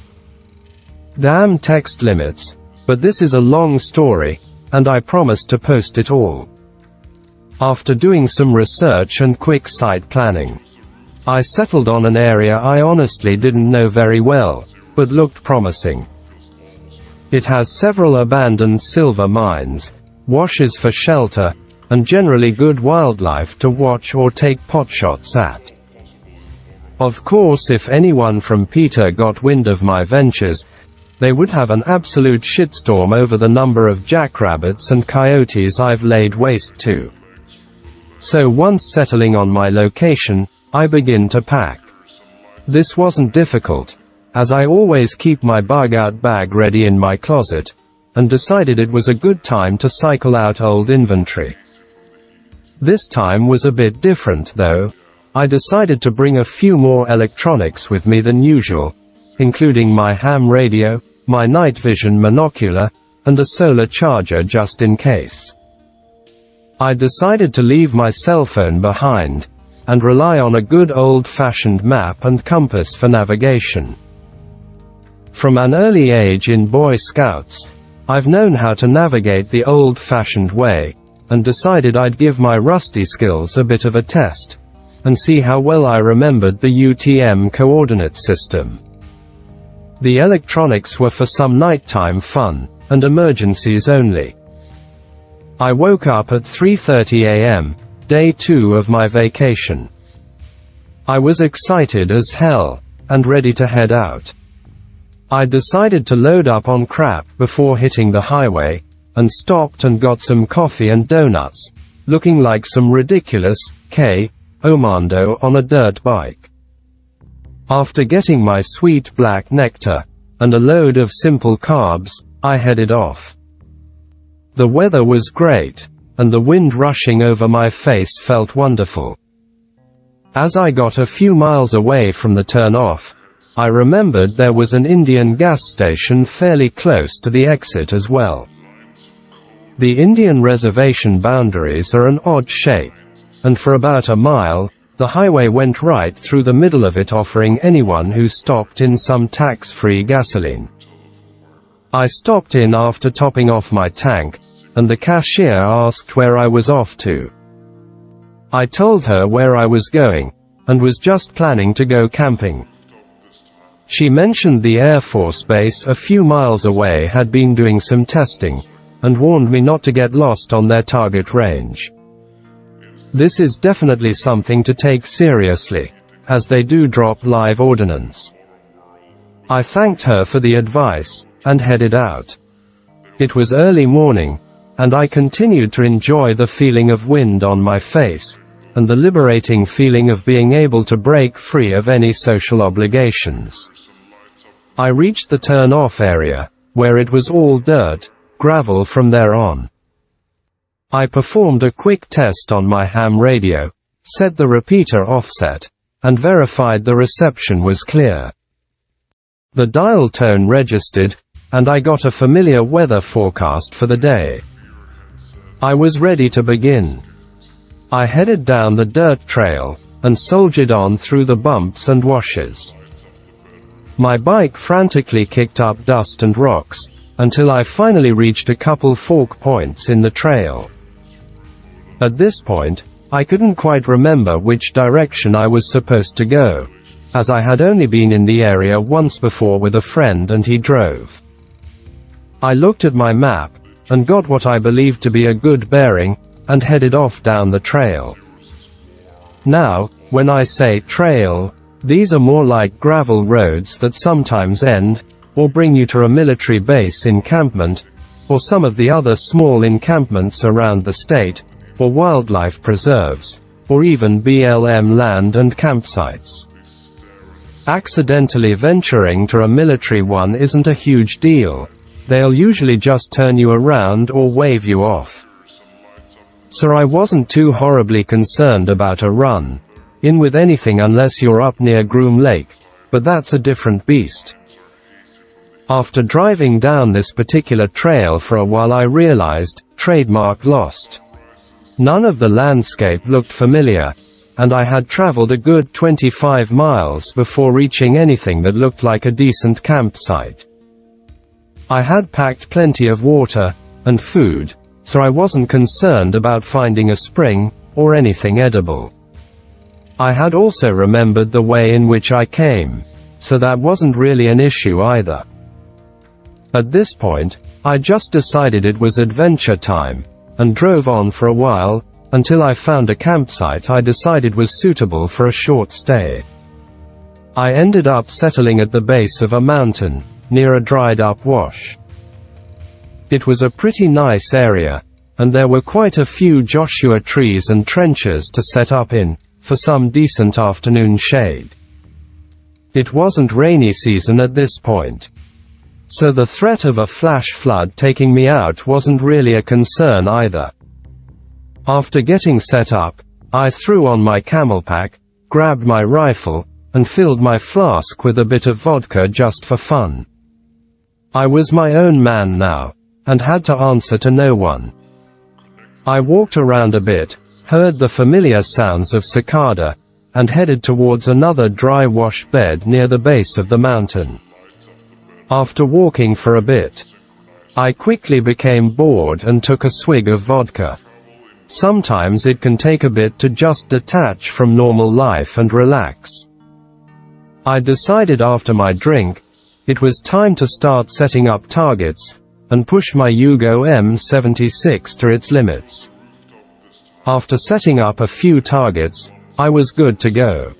Damn text limits, but this is a long story, and I promise to post it all. After doing some research and quick site planning, I settled on an area I honestly didn't know very well, but looked promising. It has several abandoned silver mines, washes for shelter, and generally good wildlife to watch or take potshots at. Of course, if anyone from Peter got wind of my ventures, they would have an absolute shitstorm over the number of jackrabbits and coyotes I've laid waste to. So once settling on my location, I begin to pack. This wasn't difficult, as I always keep my bug-out bag ready in my closet, and decided it was a good time to cycle out old inventory. This time was a bit different though. I decided to bring a few more electronics with me than usual, including my ham radio, my night vision monocular, and a solar charger just in case. I decided to leave my cell phone behind, and rely on a good old-fashioned map and compass for navigation. From an early age in Boy Scouts, I've known how to navigate the old-fashioned way, and decided I'd give my rusty skills a bit of a test, and see how well I remembered the UTM coordinate system. The electronics were for some nighttime fun, and emergencies only. I woke up at 3:30 a.m., day 2 of my vacation. I was excited as hell, and ready to head out. I decided to load up on crap before hitting the highway, and stopped and got some coffee and donuts, looking like some ridiculous Omando on a dirt bike. After getting my sweet black nectar, and a load of simple carbs, I headed off. The weather was great, and the wind rushing over my face felt wonderful. As I got a few miles away from the turn-off, I remembered there was an Indian gas station fairly close to the exit as well. The Indian reservation boundaries are an odd shape, and for about a mile, the highway went right through the middle of it, offering anyone who stopped in some tax-free gasoline. I stopped in after topping off my tank, and the cashier asked where I was off to. I told her where I was going, and was just planning to go camping. She mentioned the Air Force base a few miles away had been doing some testing, and warned me not to get lost on their target range. This is definitely something to take seriously, as they do drop live ordnance. I thanked her for the advice, and headed out. It was early morning, and I continued to enjoy the feeling of wind on my face, and the liberating feeling of being able to break free of any social obligations. I reached the turn-off area, where it was all dirt, gravel from there on. I performed a quick test on my ham radio, set the repeater offset, and verified the reception was clear. The dial tone registered, and I got a familiar weather forecast for the day. I was ready to begin. I headed down the dirt trail, and soldiered on through the bumps and washes. My bike frantically kicked up dust and rocks, until I finally reached a couple fork points in the trail. At this point, I couldn't quite remember which direction I was supposed to go, as I had only been in the area once before with a friend and he drove. I looked at my map, and got what I believed to be a good bearing, and headed off down the trail. Now, when I say trail, these are more like gravel roads that sometimes end, or bring you to a military base encampment, or some of the other small encampments around the state, or wildlife preserves, or even BLM land and campsites. Accidentally venturing to a military one isn't a huge deal. They'll usually just turn you around or wave you off. So I wasn't too horribly concerned about a run in with anything unless you're up near Groom Lake, but that's a different beast. After driving down this particular trail for a while, I realized, trademark lost. None of the landscape looked familiar, and I had traveled a good 25 miles before reaching anything that looked like a decent campsite. I had packed plenty of water and food, so I wasn't concerned about finding a spring or anything edible. I had also remembered the way in which I came, so that wasn't really an issue either. At this point, I just decided it was adventure time, and drove on for a while, until I found a campsite I decided was suitable for a short stay. I ended up settling at the base of a mountain, near a dried-up wash. It was a pretty nice area, and there were quite a few Joshua trees and trenches to set up in, for some decent afternoon shade. It wasn't rainy season at this point, so the threat of a flash flood taking me out wasn't really a concern either. After getting set up, I threw on my camel pack, grabbed my rifle, and filled my flask with a bit of vodka just for fun. I was my own man now, and had to answer to no one. I walked around a bit, heard the familiar sounds of cicada, and headed towards another dry wash bed near the base of the mountain. After walking for a bit, I quickly became bored and took a swig of vodka. Sometimes it can take a bit to just detach from normal life and relax. I decided after my drink It was time to start setting up targets, and push my Yugo M76 to its limits. After setting up a few targets, I was good to go.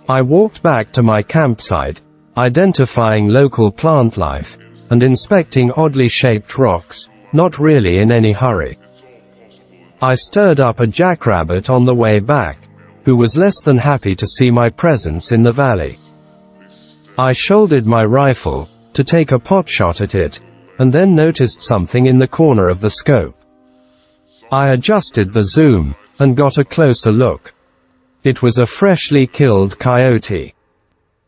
I walked back to my campsite, identifying local plant life, and inspecting oddly shaped rocks, not really in any hurry. I stirred up a jackrabbit on the way back, who was less than happy to see my presence in the valley. I shouldered my rifle, to take a pot shot at it, and then noticed something in the corner of the scope. I adjusted the zoom, and got a closer look. It was a freshly killed coyote.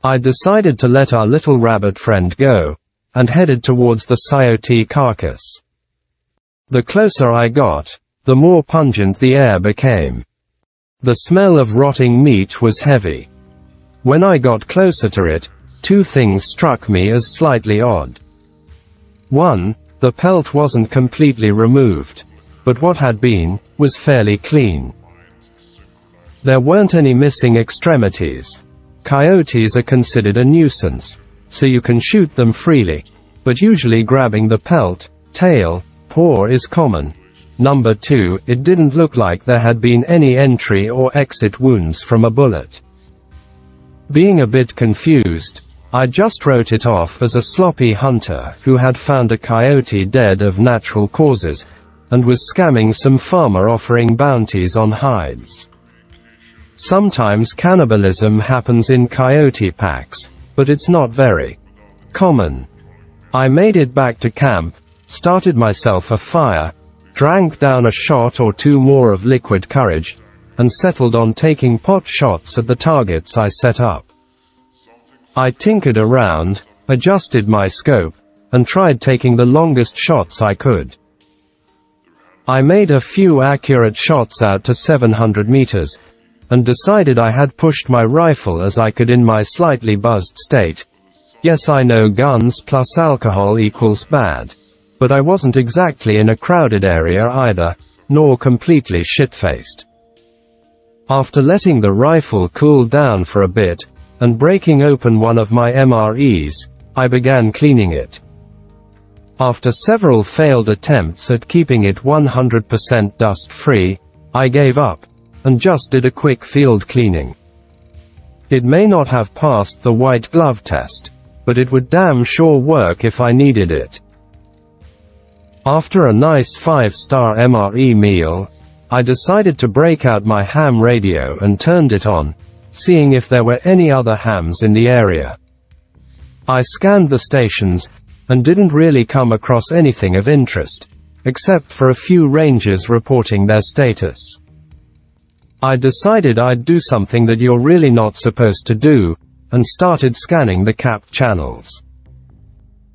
I decided to let our little rabbit friend go, and headed towards the coyote carcass. The closer I got, the more pungent the air became. The smell of rotting meat was heavy. When I got closer to it, two things struck me as slightly odd. One, the pelt wasn't completely removed, but what had been, was fairly clean. There weren't any missing extremities. Coyotes are considered a nuisance, so you can shoot them freely, but usually grabbing the pelt, tail, paw is common. Number 2, it didn't look like there had been any entry or exit wounds from a bullet. Being a bit confused, I just wrote it off as a sloppy hunter who had found a coyote dead of natural causes, and was scamming some farmer offering bounties on hides. Sometimes cannibalism happens in coyote packs, but it's not very common. I made it back to camp, started myself a fire, drank down a shot or two more of liquid courage, and settled on taking pot shots at the targets I set up. I tinkered around, adjusted my scope, and tried taking the longest shots I could. I made a few accurate shots out to 700 meters, and decided I had pushed my rifle as I could in my slightly buzzed state. Yes, I know guns plus alcohol equals bad, but I wasn't exactly in a crowded area either, nor completely shit-faced. After letting the rifle cool down for a bit, and breaking open one of my MREs, I began cleaning it. After several failed attempts at keeping it 100% dust-free, I gave up, and just did a quick field cleaning. It may not have passed the white glove test, but it would damn sure work if I needed it. After a nice 5-star MRE meal, I decided to break out my ham radio and turned it on, seeing if there were any other hams in the area. I scanned the stations, and didn't really come across anything of interest, except for a few rangers reporting their status. I decided I'd do something that you're really not supposed to do, and started scanning the capped channels.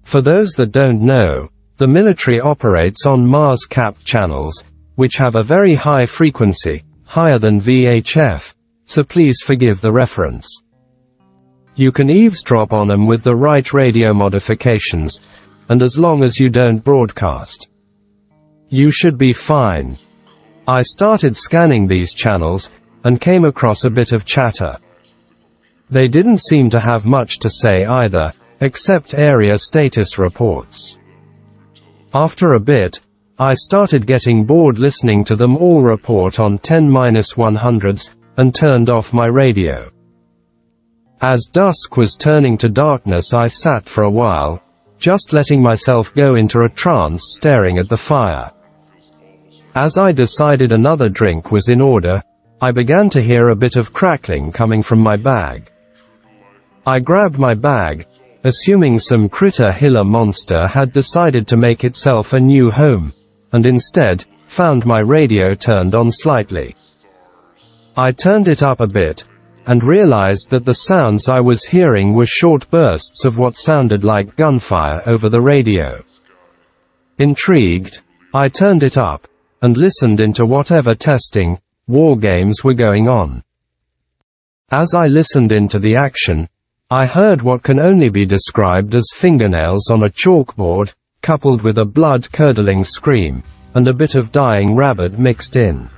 For those that don't know, the military operates on Mars capped channels, which have a very high frequency, higher than VHF, so please forgive the reference. You can eavesdrop on them with the right radio modifications, and as long as you don't broadcast, you should be fine. I started scanning these channels, and came across a bit of chatter. They didn't seem to have much to say either, except area status reports. After a bit, I started getting bored listening to them all report on 10-100s, and turned off my radio. As dusk was turning to darkness, I sat for a while, just letting myself go into a trance staring at the fire. As I decided another drink was in order, I began to hear a bit of crackling coming from my bag. I grabbed my bag, assuming some critter hiller monster had decided to make itself a new home, and instead, found my radio turned on slightly. I turned it up a bit, and realized that the sounds I was hearing were short bursts of what sounded like gunfire over the radio. Intrigued, I turned it up, and listened into whatever testing, war games were going on. As I listened into the action, I heard what can only be described as fingernails on a chalkboard, coupled with a blood-curdling scream, and a bit of dying rabbit mixed in.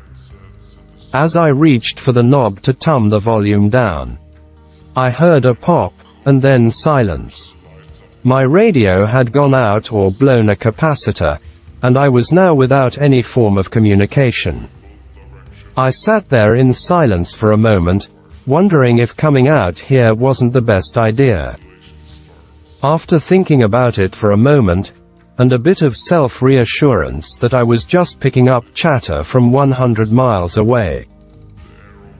As I reached for the knob to turn the volume down, I heard a pop, and then silence. My radio had gone out or blown a capacitor, and I was now without any form of communication. I sat there in silence for a moment, wondering if coming out here wasn't the best idea. After thinking about it for a moment, and a bit of self-reassurance that I was just picking up chatter from 100 miles away,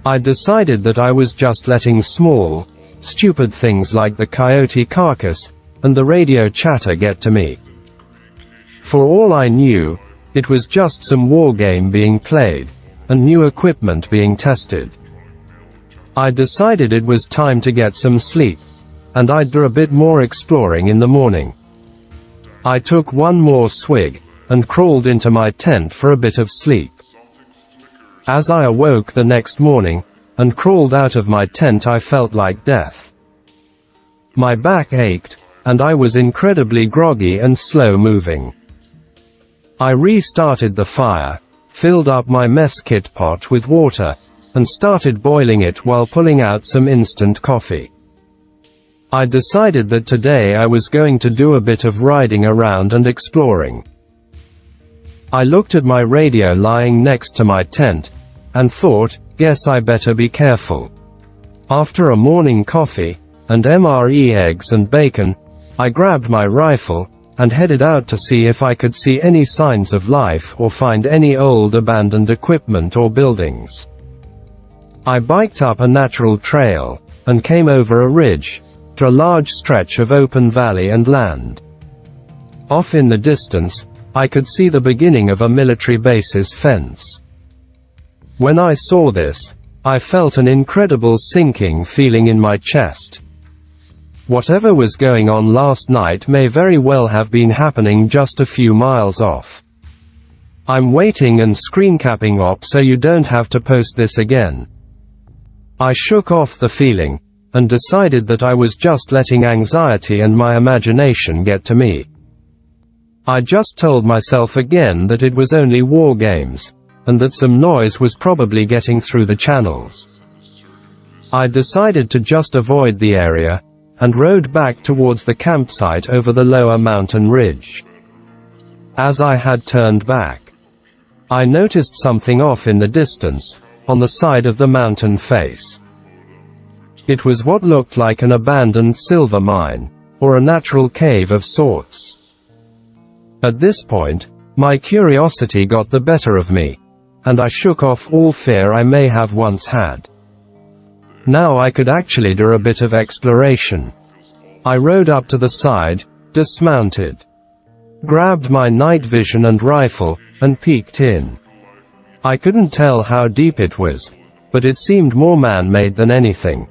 I decided that I was just letting small, stupid things like the coyote carcass and the radio chatter get to me. For all I knew, it was just some war game being played, and new equipment being tested. I decided it was time to get some sleep, and I'd do a bit more exploring in the morning. I took one more swig, and crawled into my tent for a bit of sleep. As I awoke the next morning, and crawled out of my tent, I felt like death. My back ached, and I was incredibly groggy and slow moving. I restarted the fire, filled up my mess kit pot with water, and started boiling it while pulling out some instant coffee. I decided that today I was going to do a bit of riding around and exploring. I looked at my radio lying next to my tent, and thought, guess I better be careful. After a morning coffee, and MRE eggs and bacon, I grabbed my rifle, and headed out to see if I could see any signs of life or find any old abandoned equipment or buildings. I biked up a natural trail, and came over a ridge, to a large stretch of open valley and land. Off in the distance, I could see the beginning of a military base's fence. When I saw this, I felt an incredible sinking feeling in my chest. Whatever was going on last night may very well have been happening just a few miles off. I'm waiting and screen capping op so you don't have to post this again. I shook off the feeling, and decided that I was just letting anxiety and my imagination get to me. I just told myself again that it was only war games, and that some noise was probably getting through the channels. I decided to just avoid the area, and rode back towards the campsite over the lower mountain ridge. As I had turned back, I noticed something off in the distance, on the side of the mountain face. It was what looked like an abandoned silver mine, or a natural cave of sorts. At this point, my curiosity got the better of me, and I shook off all fear I may have once had. Now I could actually do a bit of exploration. I rode up to the side, dismounted, grabbed my night vision and rifle, and peeked in. I couldn't tell how deep it was, but it seemed more man-made than anything.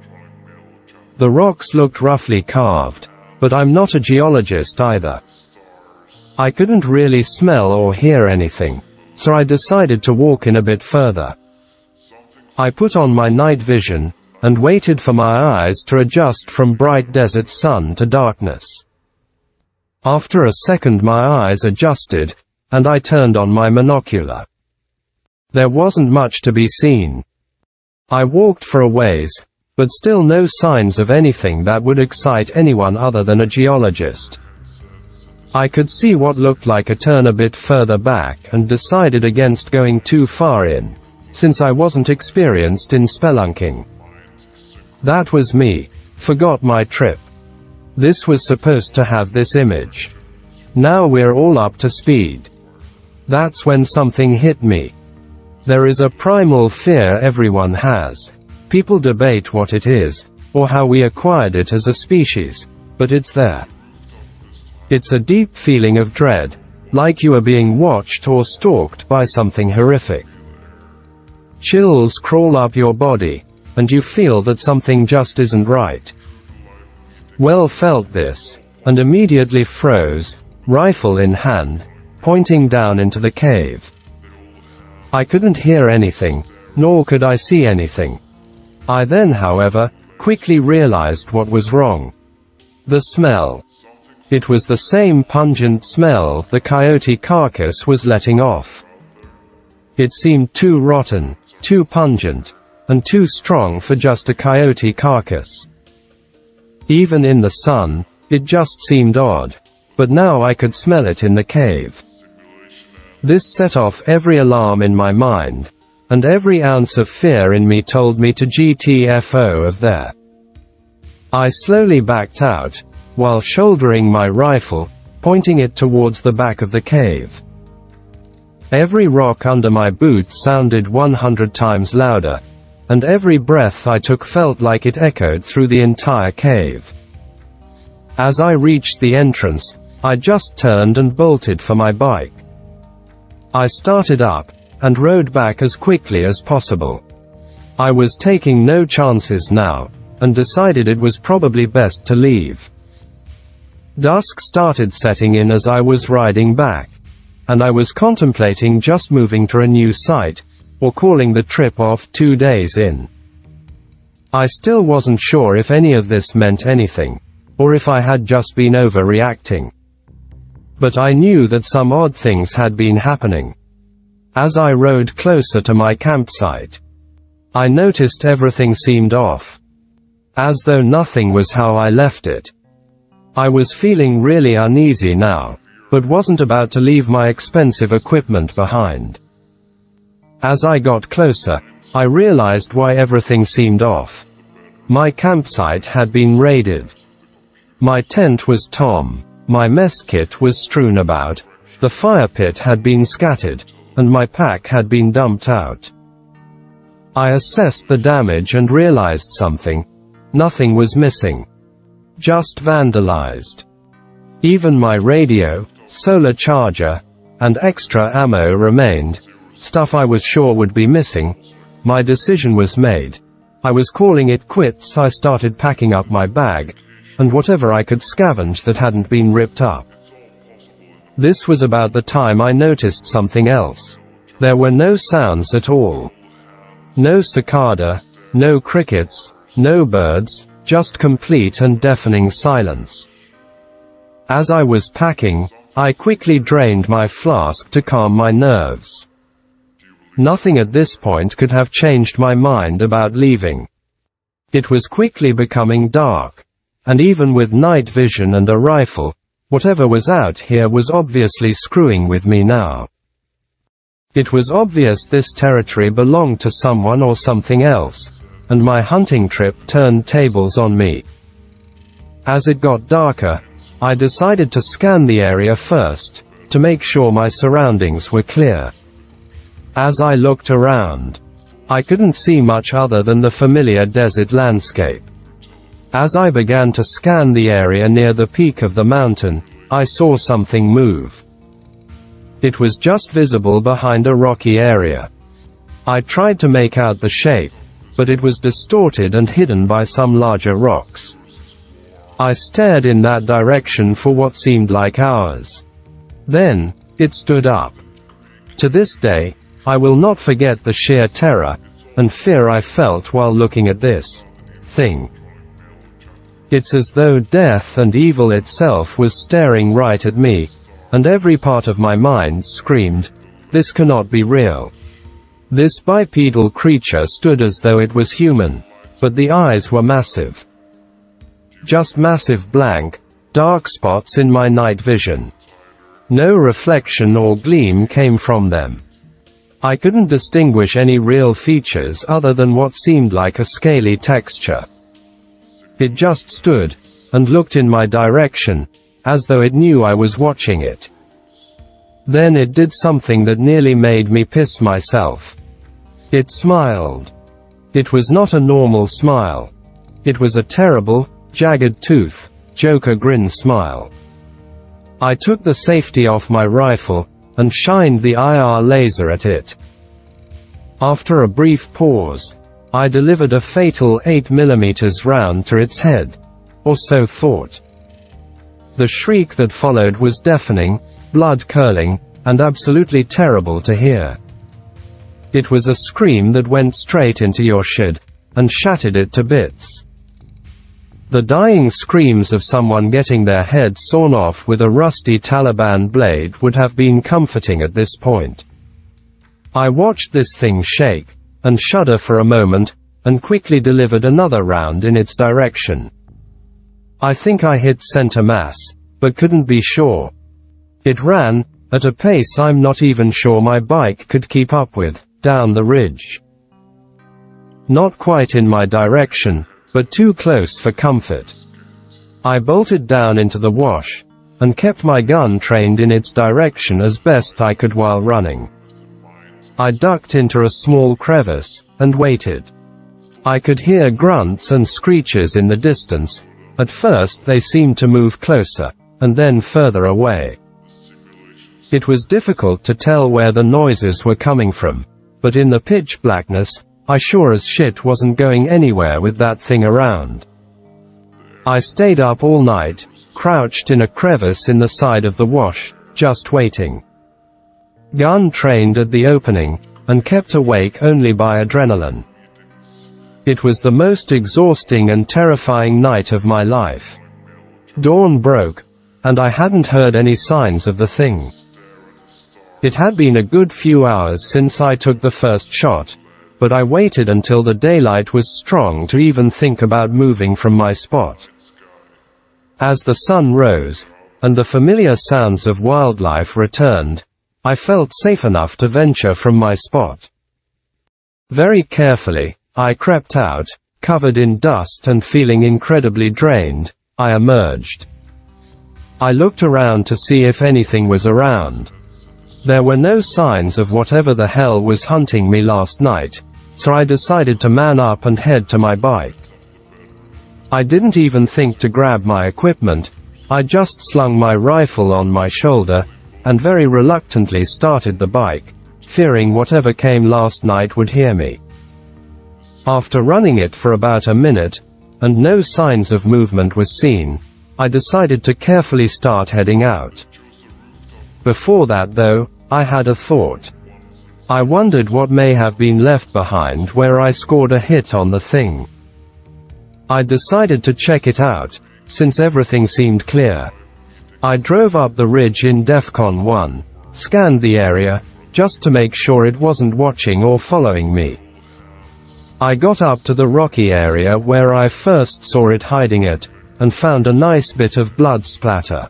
The rocks looked roughly carved, but I'm not a geologist either. I couldn't really smell or hear anything, so I decided to walk in a bit further. I put on my night vision, and waited for my eyes to adjust from bright desert sun to darkness. After a second my eyes adjusted, and I turned on my monocular. There wasn't much to be seen. I walked for a ways, but still no signs of anything that would excite anyone other than a geologist. I could see what looked like a turn a bit further back and decided against going too far in, since I wasn't experienced in spelunking. That was me. Forgot my trip. This was supposed to have this image. Now we're all up to speed. That's when something hit me. There is a primal fear everyone has. People debate what it is, or how we acquired it as a species, but it's there. It's a deep feeling of dread, like you are being watched or stalked by something horrific. Chills crawl up your body, and you feel that something just isn't right. Well, felt this, and immediately froze, rifle in hand, pointing down into the cave. I couldn't hear anything, nor could I see anything. I then, however, quickly realized what was wrong. The smell. It was the same pungent smell the coyote carcass was letting off. It seemed too rotten, too pungent, and too strong for just a coyote carcass. Even in the sun, It just seemed odd. But now I could smell it in the cave. This set off every alarm in my mind, and every ounce of fear in me told me to GTFO of there. I slowly backed out, while shouldering my rifle, pointing it towards the back of the cave. Every rock under my boots sounded 100 times louder, and every breath I took felt like it echoed through the entire cave. As I reached the entrance, I just turned and bolted for my bike. I started up, and rode back as quickly as possible. I was taking no chances now, and decided it was probably best to leave. Dusk started setting in as I was riding back, and I was contemplating just moving to a new site, or calling the trip off 2 days in. I still wasn't sure if any of this meant anything, or if I had just been overreacting. But I knew that some odd things had been happening. As I rode closer to my campsite, I noticed everything seemed off. As though nothing was how I left it. I was feeling really uneasy now, but wasn't about to leave my expensive equipment behind. As I got closer, I realized why everything seemed off. My campsite had been raided. My tent was torn, my mess kit was strewn about, the fire pit had been scattered, and my pack had been dumped out. I assessed the damage and realized something. Nothing was missing. Just vandalized. Even my radio, solar charger, and extra ammo remained. Stuff I was sure would be missing. My decision was made. I was calling it quits. I started packing up my bag, and whatever I could scavenge that hadn't been ripped up. This was about the time I noticed something else. There were no sounds at all. No cicada, no crickets, no birds, just complete and deafening silence. As I was packing, I quickly drained my flask to calm my nerves. Nothing at this point could have changed my mind about leaving. It was quickly becoming dark, and even with night vision and a rifle, whatever was out here was obviously screwing with me now. It was obvious this territory belonged to someone or something else, and my hunting trip turned tables on me. As it got darker, I decided to scan the area first, to make sure my surroundings were clear. As I looked around, I couldn't see much other than the familiar desert landscape. As I began to scan the area near the peak of the mountain, I saw something move. It was just visible behind a rocky area. I tried to make out the shape, but it was distorted and hidden by some larger rocks. I stared in that direction for what seemed like hours. Then, it stood up. To this day, I will not forget the sheer terror and fear I felt while looking at this thing. It's as though death and evil itself was staring right at me, and every part of my mind screamed, "This cannot be real." This bipedal creature stood as though it was human, but the eyes were massive. Just massive blank, dark spots in my night vision. No reflection or gleam came from them. I couldn't distinguish any real features other than what seemed like a scaly texture. It just stood, and looked in my direction, as though it knew I was watching it. Then it did something that nearly made me piss myself. It smiled. It was not a normal smile. It was a terrible, jagged tooth, Joker grin smile. I took the safety off my rifle, and shined the IR laser at it. After a brief pause, I delivered a fatal 8mm round to its head. Or so thought. The shriek that followed was deafening, blood-curdling, and absolutely terrible to hear. It was a scream that went straight into your shid, and shattered it to bits. The dying screams of someone getting their head sawn off with a rusty Taliban blade would have been comforting at this point. I watched this thing shake, and shudder for a moment, and quickly delivered another round in its direction. I think I hit center mass, but couldn't be sure. It ran, at a pace I'm not even sure my bike could keep up with, down the ridge. Not quite in my direction, but too close for comfort. I bolted down into the wash, and kept my gun trained in its direction as best I could while running. I ducked into a small crevice, and waited. I could hear grunts and screeches in the distance. At first they seemed to move closer, and then further away. It was difficult to tell where the noises were coming from, but in the pitch blackness, I sure as shit wasn't going anywhere with that thing around. I stayed up all night, crouched in a crevice in the side of the wash, just waiting. Gun trained at the opening, and kept awake only by adrenaline. It was the most exhausting and terrifying night of my life. Dawn broke, and I hadn't heard any signs of the thing. It had been a good few hours since I took the first shot, but I waited until the daylight was strong to even think about moving from my spot. As the sun rose, and the familiar sounds of wildlife returned, I felt safe enough to venture from my spot. Very carefully, I crept out, covered in dust and feeling incredibly drained. I emerged. I looked around to see if anything was around. There were no signs of whatever the hell was hunting me last night, so I decided to man up and head to my bike. I didn't even think to grab my equipment. I just slung my rifle on my shoulder, and very reluctantly started the bike, fearing whatever came last night would hear me. After running it for about a minute, and no signs of movement was seen, I decided to carefully start heading out. Before that though, I had a thought. I wondered what may have been left behind where I scored a hit on the thing. I decided to check it out, since everything seemed clear. I drove up the ridge in DEFCON 1, scanned the area, just to make sure it wasn't watching or following me. I got up to the rocky area where I first saw it hiding it, and found a nice bit of blood splatter.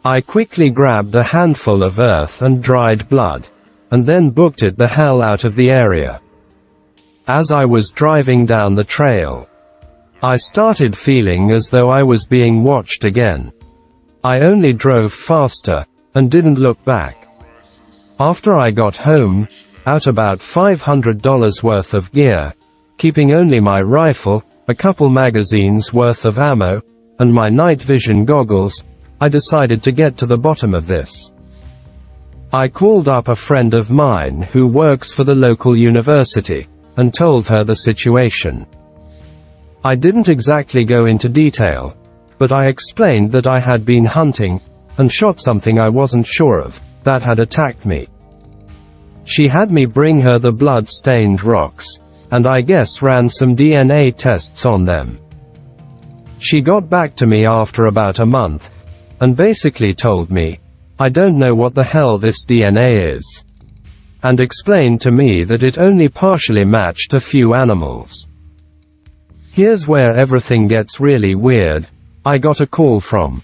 I quickly grabbed a handful of earth and dried blood, and then booked it the hell out of the area. As I was driving down the trail, I started feeling as though I was being watched again. I only drove faster, and didn't look back. After I got home, out about $500 worth of gear, keeping only my rifle, a couple magazines worth of ammo, and my night vision goggles, I decided to get to the bottom of this. I called up a friend of mine who works for the local university, and told her the situation. I didn't exactly go into detail, but I explained that I had been hunting, and shot something I wasn't sure of, that had attacked me. She had me bring her the blood-stained rocks, and I guess ran some DNA tests on them. She got back to me after about a month, and basically told me, I don't know what the hell this DNA is, and explained to me that it only partially matched a few animals. Here's where everything gets really weird. I got a call from,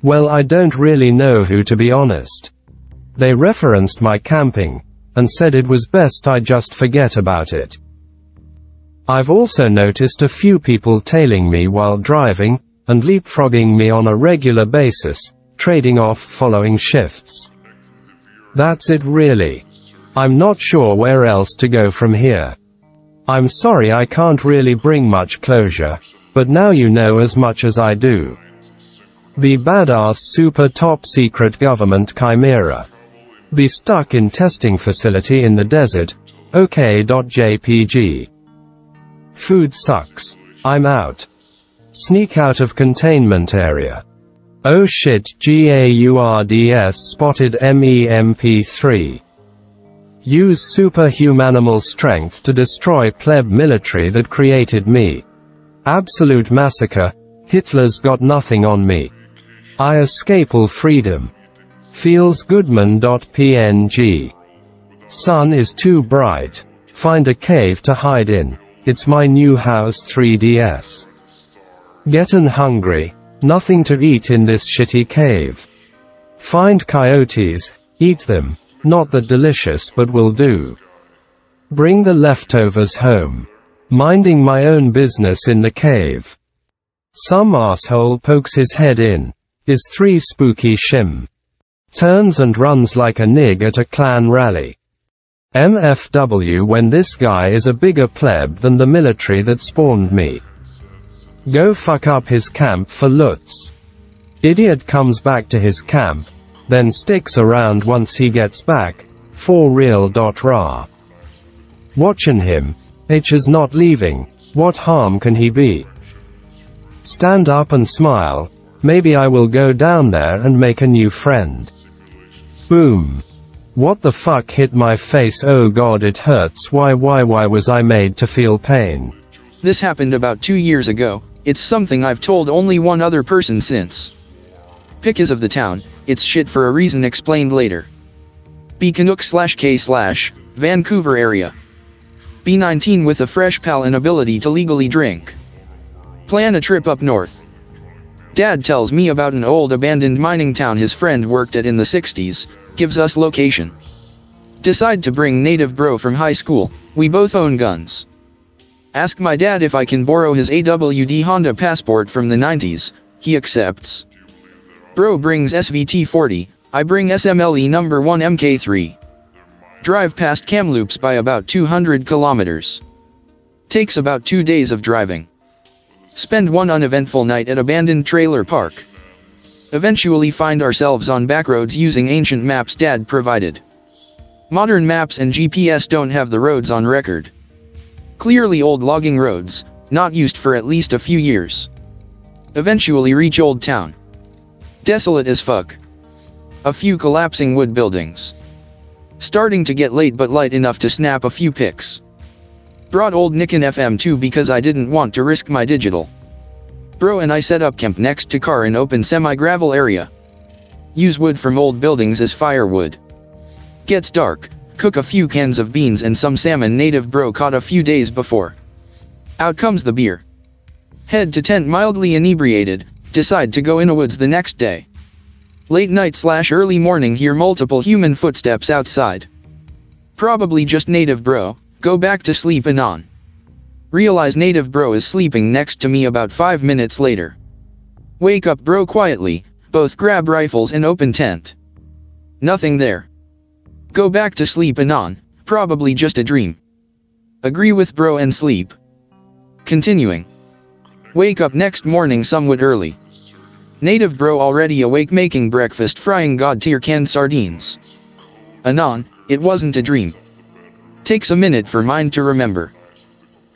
well, I don't really know who, to be honest. They referenced my camping, and said it was best I just forget about it. I've also noticed a few people tailing me while driving, and leapfrogging me on a regular basis, trading off following shifts. That's it really. I'm not sure where else to go from here. I'm sorry I can't really bring much closure, but now you know as much as I do. Be badass super top secret government chimera. Be stuck in testing facility in the desert. OK.jpg. Food sucks. I'm out. Sneak out of containment area. Oh shit, GAURDS spotted MEMP3. Use superhumanimal strength to destroy pleb military that created me. Absolute massacre. Hitler's got nothing on me. I escape all freedom. Feelsgoodman.png. Sun is too bright. Find a cave to hide in. It's my new house 3DS. Gettin' hungry. Nothing to eat in this shitty cave. Find coyotes, eat them. Not that delicious, but will do. Bring the leftovers home. Minding my own business in the cave. Some asshole pokes his head in. Is 3 spooky shim. Turns and runs like a nig at a clan rally. MFW when this guy is a bigger pleb than the military that spawned me. Go fuck up his camp for loots. Idiot comes back to his camp, then sticks around once he gets back, for real. Rah. Watchin' him. H is not leaving. What harm can he be? Stand up and smile. Maybe I will go down there and make a new friend. Boom. What the fuck hit my face? Oh god, it hurts. Why was I made to feel pain? This happened about 2 years ago. It's something I've told only one other person since. Pick is of the town. It's shit for a reason explained later. B Canuck /K/ Vancouver area. B19 with a fresh pal and ability to legally drink. Plan a trip up north. Dad tells me about an old abandoned mining town his friend worked at in the 60s, gives us location. Decide to bring native bro from high school, we both own guns. Ask my dad if I can borrow his AWD Honda passport from the 90s, he accepts. Bro brings SVT-40, I bring SMLE number 1 MK3. Drive past Kamloops by about 200 kilometers. Takes about 2 days of driving. Spend one uneventful night at abandoned trailer park. Eventually find ourselves on backroads using ancient maps Dad provided. Modern maps and GPS don't have the roads on record. Clearly old logging roads, not used for at least a few years. Eventually reach Old Town. Desolate as fuck. A few collapsing wood buildings. Starting to get late but light enough to snap a few pics. Brought old Nikon FM2 because I didn't want to risk my digital. Bro and I set up camp next to car in open semi-gravel area. Use wood from old buildings as firewood. Gets dark, cook a few cans of beans and some salmon native bro caught a few days before. Out comes the beer. Head to tent mildly inebriated, decide to go Innawoods the next day. Late night / early morning hear multiple human footsteps outside. Probably just native bro, go back to sleep anon. Realize native bro is sleeping next to me about 5 minutes later. Wake up bro quietly, both grab rifles and open tent. Nothing there. Go back to sleep anon, probably just a dream. Agree with bro and sleep. Continuing. Wake up next morning somewhat early. Native bro already awake making breakfast frying god tier canned sardines. Anon, it wasn't a dream. Takes a minute for mind to remember.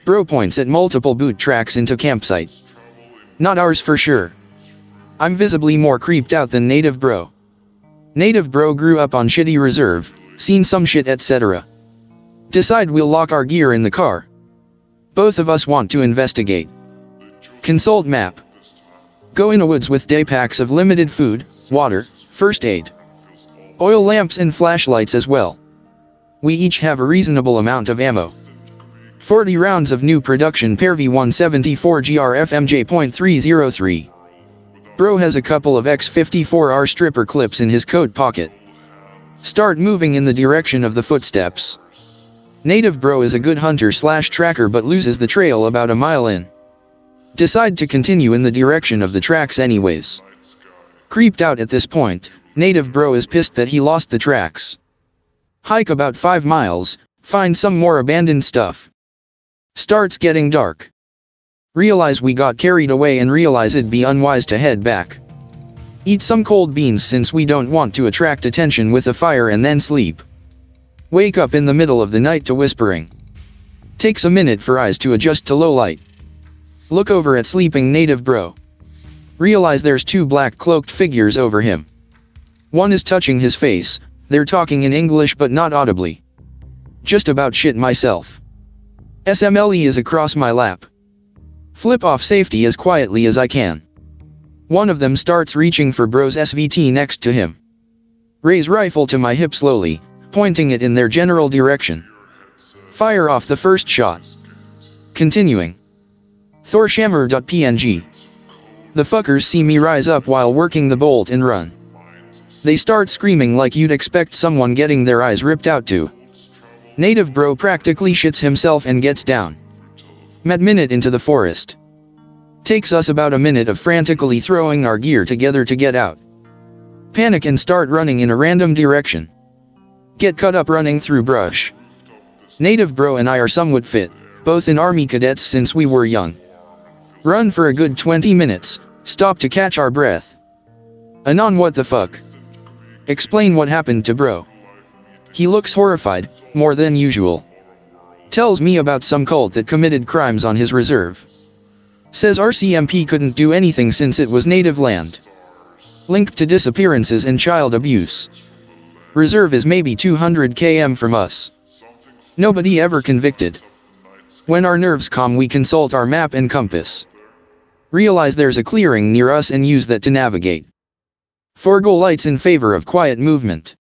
Bro points at multiple boot tracks into campsite. Not ours for sure. I'm visibly more creeped out than native bro. Native bro grew up on shitty reserve, seen some shit etc. Decide we'll lock our gear in the car. Both of us want to investigate. Consult map. Go Innawoods with day packs of limited food, water, first aid. Oil lamps and flashlights as well. We each have a reasonable amount of ammo. 40 rounds of new production Pair V174 GRFMJ.303. Bro has a couple of X54R stripper clips in his coat pocket. Start moving in the direction of the footsteps. Native bro is a good hunter / tracker but loses the trail about a mile in. Decide to continue in the direction of the tracks anyways. Creeped out at this point, native bro is pissed that he lost the tracks. Hike about 5 miles, find some more abandoned stuff. Starts getting dark. Realize we got carried away and realize it'd be unwise to head back. Eat some cold beans since we don't want to attract attention with a fire and then sleep. Wake up in the middle of the night to whispering. Takes a minute for eyes to adjust to low light. Look over at sleeping native bro. Realize there's 2 black cloaked figures over him. One is touching his face, they're talking in English but not audibly. Just about shit myself. SMLE is across my lap. Flip off safety as quietly as I can. One of them starts reaching for bro's SVT next to him. Raise rifle to my hip slowly, pointing it in their general direction. Fire off the first shot. Continuing. Thorshammer.png. The fuckers see me rise up while working the bolt and run. They start screaming like you'd expect someone getting their eyes ripped out to. Native bro practically shits himself and gets down. Minute into the forest. Takes us about a minute of frantically throwing our gear together to get out. Panic and start running in a random direction. Get cut up running through brush. Native bro and I are somewhat fit, both in army cadets since we were young. Run for a good 20 minutes, stop to catch our breath. Anon, what the fuck? Explain what happened to bro. He looks horrified, more than usual. Tells me about some cult that committed crimes on his reserve. Says RCMP couldn't do anything since it was native land. Linked to disappearances and child abuse. Reserve is maybe 200 km from us. Nobody ever convicted. When our nerves calm, we consult our map and compass. Realize there's a clearing near us and use that to navigate. Forego lights in favor of quiet movement.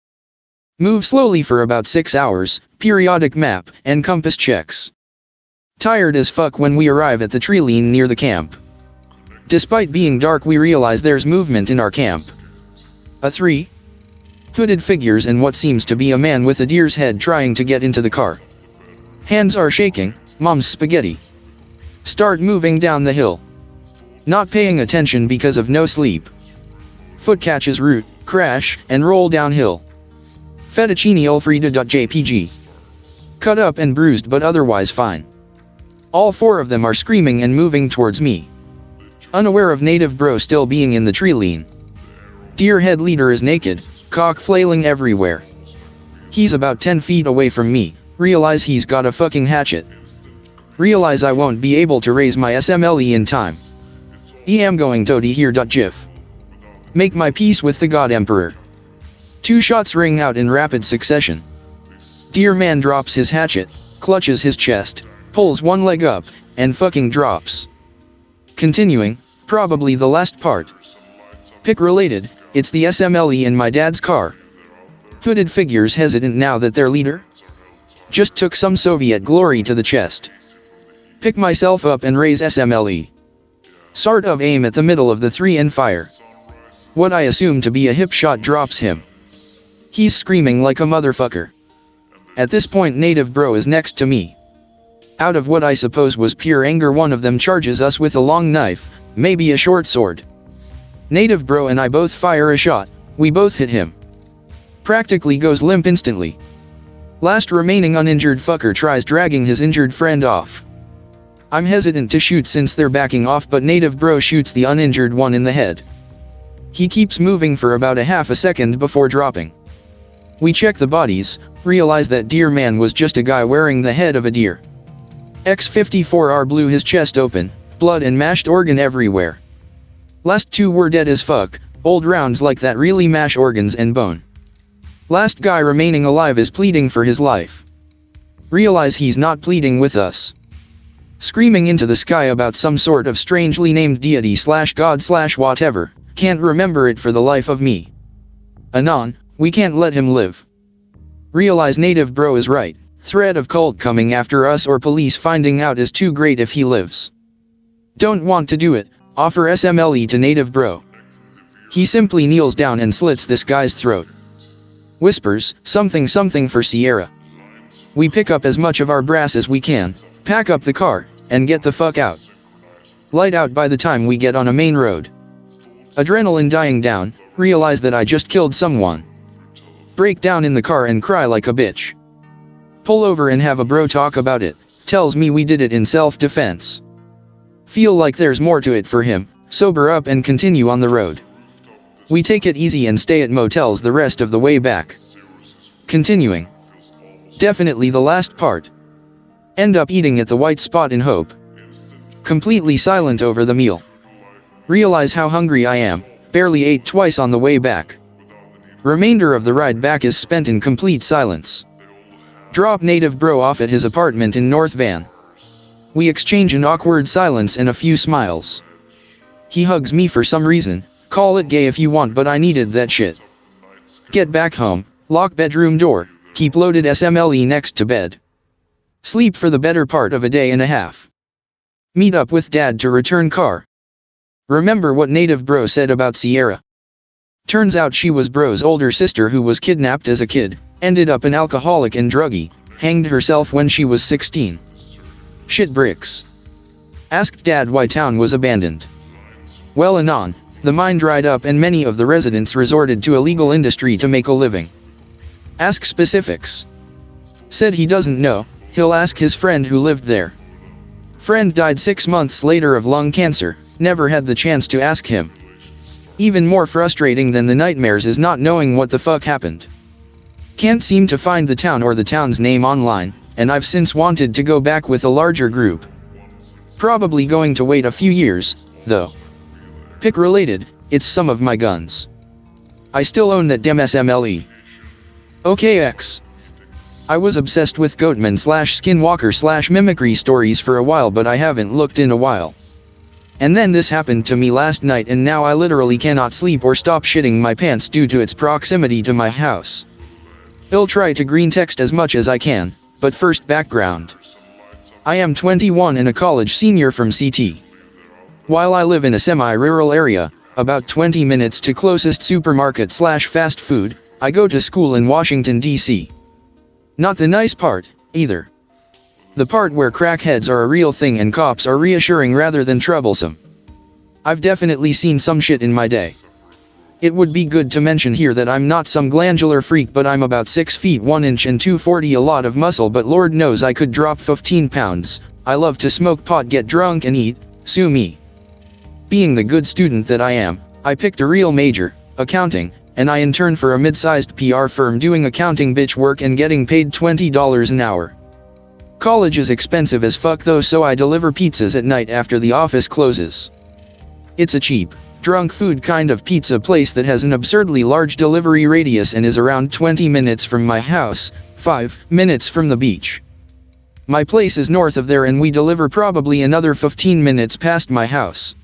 Move slowly for about 6 hours, periodic map and compass checks. Tired as fuck when we arrive at the tree line near the camp. Despite being dark, we realize there's movement in our camp. A 3 hooded figures and what seems to be a man with a deer's head trying to get into the car. Hands are shaking, mom's spaghetti. Start moving down the hill. Not paying attention because of no sleep. Foot catches root, crash, and roll downhill. Fettuccine Alfredo.jpg. Cut up and bruised but otherwise fine. All 4 of them are screaming and moving towards me. Unaware of native bro still being in the tree line. Deer head leader is naked, cock flailing everywhere. He's about 10 feet away from me, realize he's got a fucking hatchet. Realize I won't be able to raise my SMLE in time. am going toady here.gif. Make my peace with the God Emperor. 2 shots ring out in rapid succession. Deer man drops his hatchet, clutches his chest, pulls one leg up, and fucking drops. Continuing, probably the last part. Pick related, it's the SMLE in my dad's car. Hooded figures hesitant now that their leader just took some Soviet glory to the chest. Pick myself up and raise SMLE. Sort of aim at the middle of the 3 and fire. What I assume to be a hip shot drops him. He's screaming like a motherfucker. At this point native bro is next to me. Out of what I suppose was pure anger, one of them charges us with a long knife, maybe a short sword. Native bro and I both fire a shot, we both hit him. Practically goes limp instantly. Last remaining uninjured fucker tries dragging his injured friend off. I'm hesitant to shoot since they're backing off, but native bro shoots the uninjured one in the head. He keeps moving for about a half a second before dropping. We check the bodies, realize that deer man was just a guy wearing the head of a deer. X-54R blew his chest open, blood and mashed organ everywhere. Last 2 were dead as fuck, old rounds like that really mash organs and bone. Last guy remaining alive is pleading for his life. Realize he's not pleading with us. Screaming into the sky about some sort of strangely named deity / god / whatever, can't remember it for the life of me. Anon, we can't let him live. Realize native bro is right, threat of cult coming after us or police finding out is too great if he lives. Don't want to do it, offer SMLE to native bro. He simply kneels down and slits this guy's throat. Whispers, something for Sierra. We pick up as much of our brass as we can, pack up the car, and get the fuck out. Light out by the time we get on a main road. Adrenaline dying down, realize that I just killed someone. Break down in the car and cry like a bitch. Pull over and have a bro talk about it, tells me we did it in self-defense. Feel like there's more to it for him, sober up and continue on the road. We take it easy and stay at motels the rest of the way back. Continuing. Definitely the last part. End up eating at the White Spot in Hope. Completely silent over the meal. Realize how hungry I am, barely ate twice on the way back. Remainder of the ride back is spent in complete silence. Drop native bro off at his apartment in North Van. We exchange an awkward silence and a few smiles. He hugs me for some reason, call it gay if you want, but I needed that shit. Get back home, lock bedroom door, keep loaded SMLE next to bed. Sleep for the better part of a day and a half. Meet up with dad to return car. Remember what native bro said about Sierra? Turns out she was bro's older sister who was kidnapped as a kid, ended up an alcoholic and druggie, hanged herself when she was 16. Shit bricks. Asked dad why town was abandoned. Well, anon, the mine dried up and many of the residents resorted to illegal industry to make a living. Ask specifics. Said he doesn't know, he'll ask his friend who lived there. Friend died 6 months later of lung cancer, never had the chance to ask him. Even more frustrating than the nightmares is not knowing what the fuck happened. Can't seem to find the town or the town's name online, and I've since wanted to go back with a larger group. Probably going to wait a few years, though. Pick related, it's some of my guns. I still own that damn SMLE. OKX. I was obsessed with Goatman / Skinwalker / mimicry stories for a while, but I haven't looked in a while. And then this happened to me last night, and now I literally cannot sleep or stop shitting my pants due to its proximity to my house. I'll try to Greentext as much as I can, but first background. I am 21 and a college senior from CT. While I live in a semi-rural area, about 20 minutes to closest supermarket / fast food, I go to school in Washington, D.C. Not the nice part, either. The part where crackheads are a real thing and cops are reassuring rather than troublesome. I've definitely seen some shit in my day. It would be good to mention here that I'm not some glandular freak, but I'm about 6 feet 1 inch and 240, a lot of muscle, but Lord knows I could drop 15 pounds. I love to smoke pot, get drunk and eat, sue me. Being the good student that I am, I picked a real major, accounting, and I interned for a mid-sized PR firm doing accounting bitch work and getting paid $20 an hour. College is expensive as fuck though, so I deliver pizzas at night after the office closes. It's a cheap, drunk food kind of pizza place that has an absurdly large delivery radius and is around 20 minutes from my house, 5 minutes from the beach. My place is north of there and we deliver probably another 15 minutes past my house.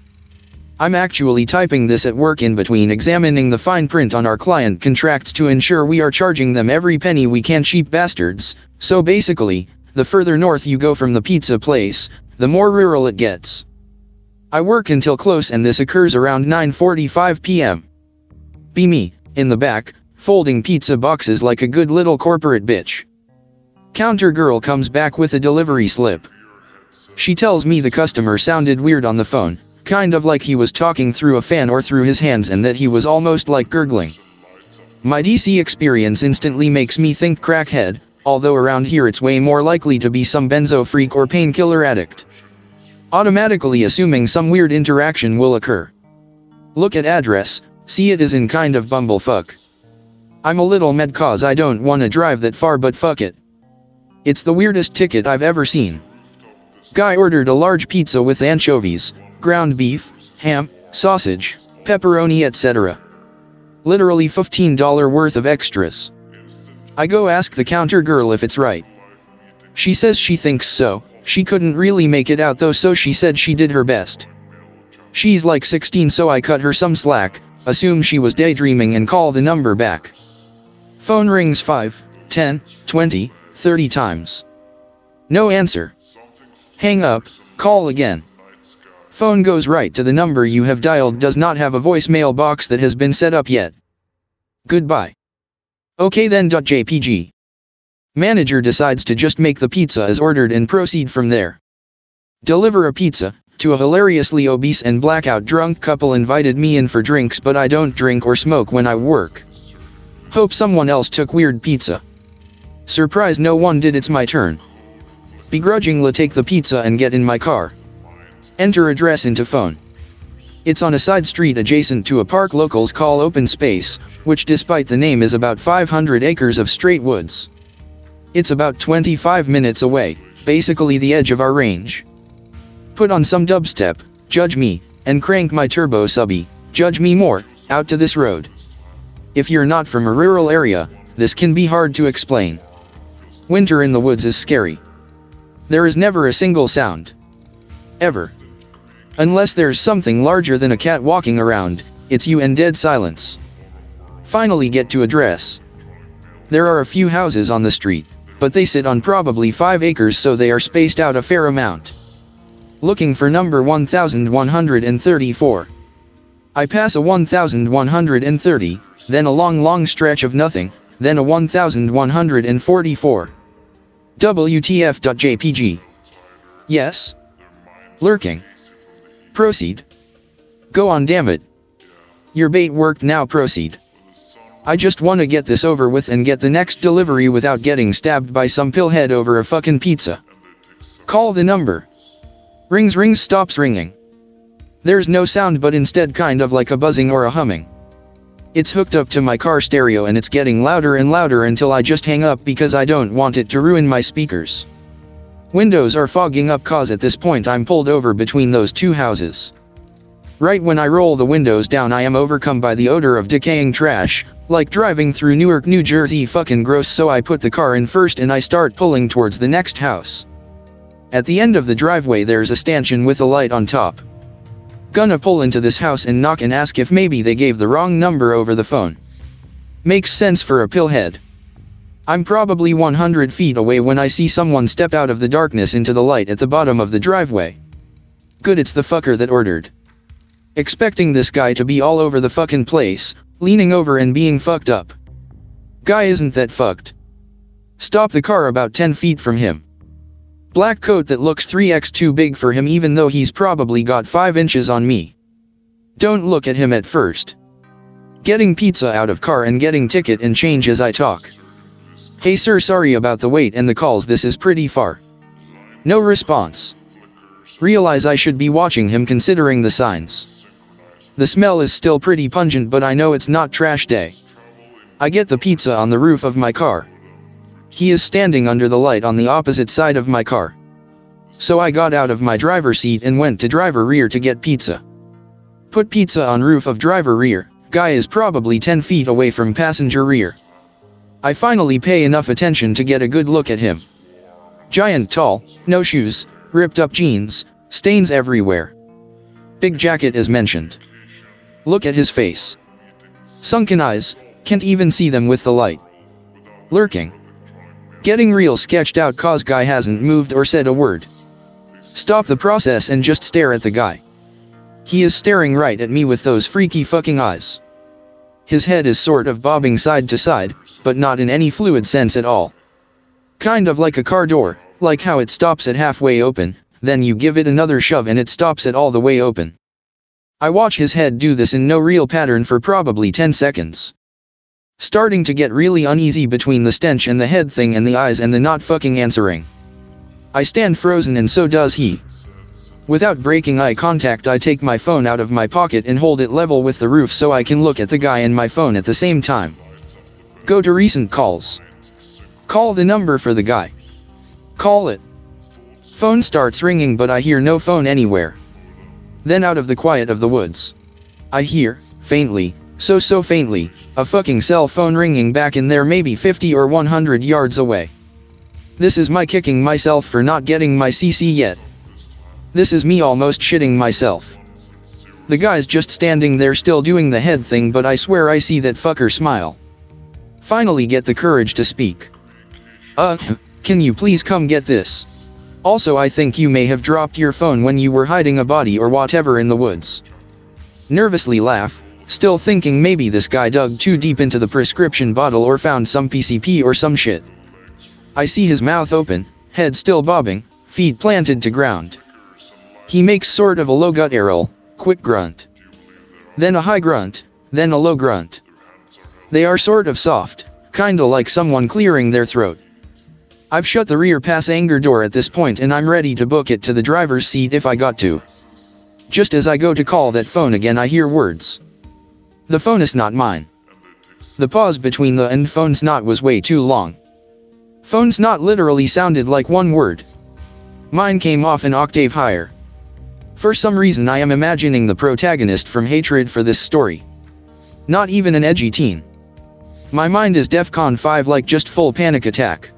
I'm actually typing this at work in between examining the fine print on our client contracts to ensure we are charging them every penny we can, cheap bastards. So basically, the further north you go from the pizza place, the more rural it gets. I work until close and this occurs around 9:45 p.m. Be me, in the back, folding pizza boxes like a good little corporate bitch. Counter girl comes back with a delivery slip. She tells me the customer sounded weird on the phone, kind of like he was talking through a fan or through his hands, and that he was almost like gurgling. My DC experience instantly makes me think crackhead, although around here it's way more likely to be some benzo freak or painkiller addict. Automatically assuming some weird interaction will occur. Look at address, see it is in kind of bumblefuck. I'm a little mad cause I don't wanna drive that far, but fuck it. It's the weirdest ticket I've ever seen. Guy ordered a large pizza with anchovies, ground beef, ham, sausage, pepperoni, etc. Literally $15 worth of extras. I go ask the counter girl if it's right. She says she thinks so. She couldn't really make it out though, so she said she did her best. She's like 16, so I cut her some slack, assume she was daydreaming and call the number back. Phone rings 5, 10, 20, 30 times. No answer. Hang up, call again. Phone goes right to the number you have dialed, does not have a voicemail box that has been set up yet. Goodbye. Okay then. JPG. Manager decides to just make the pizza as ordered and proceed from there. Deliver a pizza to a hilariously obese and blackout drunk couple. Invited me in for drinks, but I don't drink or smoke when I work. Hope someone else took weird pizza. Surprise, no one did. It's my turn. Begrudgingly take the pizza and get in my car. Enter address into phone. It's on a side street adjacent to a park locals call open space, which despite the name is about 500 acres of straight woods. It's about 25 minutes away, basically the edge of our range. Put on some dubstep, judge me, and crank my turbo subby, judge me more, out to this road. If you're not from a rural area, this can be hard to explain. Winter in the woods is scary. There is never a single sound. Ever. Unless there's something larger than a cat walking around, it's you and dead silence. Finally get to address. There are a few houses on the street, but they sit on probably 5 acres, so they are spaced out a fair amount. looking for number 1134. I pass a 1130, then a long stretch of nothing, then a 1144. WTF.jpg. Yes? Lurking. Proceed. Go on, damn it. Your bait worked, now proceed. I just wanna get this over with and get the next delivery without getting stabbed by some pillhead over a fucking pizza. Call the number. Rings, stops ringing. There's no sound, but instead kind of like a buzzing or a humming. It's hooked up to my car stereo and it's getting louder and louder until I just hang up because I don't want it to ruin my speakers. Windows are fogging up cause at this point I'm pulled over between those two houses. Right when I roll the windows down I am overcome by the odor of decaying trash, like driving through Newark, New Jersey, fucking gross, so I put the car in first and I start pulling towards the next house. At the end of the driveway there's a stanchion with a light on top. Gonna pull into this house and knock and ask if maybe they gave the wrong number over the phone. Makes sense for a pillhead. I'm probably 100 feet away when I see someone step out of the darkness into the light at the bottom of the driveway. Good, it's the fucker that ordered. Expecting this guy to be all over the fucking place, leaning over and being fucked up. Guy isn't that fucked. Stop the car about 10 feet from him. Black coat that looks 3x too big for him even though he's probably got 5 inches on me. Don't look at him at first. Getting pizza out of car and getting ticket and change as I talk. Hey sir, sorry about the wait and the calls, this is pretty far. No response. Realize I should be watching him considering the signs. The smell is still pretty pungent but I know it's not trash day. I get the pizza on the roof of my car. He is standing under the light on the opposite side of my car. So I got out of my driver's seat and went to driver rear to get pizza. Put pizza on roof of driver rear, guy is probably 10 feet away from passenger rear. I finally pay enough attention to get a good look at him. Giant tall, no shoes, ripped up jeans, stains everywhere. Big jacket as mentioned. Look at his face. Sunken eyes, can't even see them with the light. Lurking. Getting real sketched out cause guy hasn't moved or said a word. Stop the process and just stare at the guy. He is staring right at me with those freaky fucking eyes. His head is sort of bobbing side to side, but not in any fluid sense at all. Kind of like a car door, like how it stops at halfway open, then you give it another shove and it stops it all the way open. I watch his head do this in no real pattern for probably 10 seconds. Starting to get really uneasy between the stench and the head thing and the eyes and the not fucking answering. I stand frozen and so does he. Without breaking eye contact I take my phone out of my pocket and hold it level with the roof so I can look at the guy and my phone at the same time. Go to recent calls. Call the number for the guy. Call it. Phone starts ringing but I hear no phone anywhere. Then out of the quiet of the woods, I hear, faintly, so faintly, a fucking cell phone ringing back in there maybe 50 or 100 yards away. This is my kicking myself for not getting my CC yet. This is me almost shitting myself. The guy's just standing there still doing the head thing but I swear I see that fucker smile. Finally get the courage to speak. Can you please come get this? Also I think you may have dropped your phone when you were hiding a body or whatever in the woods. Nervously laugh. Still thinking maybe this guy dug too deep into the prescription bottle or found some PCP or some shit. I see his mouth open, head still bobbing, feet planted to ground. He makes sort of a low guttural, quick grunt. Then a high grunt, then a low grunt. They are sort of soft, kinda like someone clearing their throat. I've shut the rear passenger door at this point and I'm ready to book it to the driver's seat if I got to. Just as I go to call that phone again I hear words. The phone is not mine. The pause between the and phone's not was way too long. Phone's not literally sounded like one word. Mine came off an octave higher. For some reason I am imagining the protagonist from Hatred for this story. Not even an edgy teen. My mind is DEFCON 5 like just full panic attack.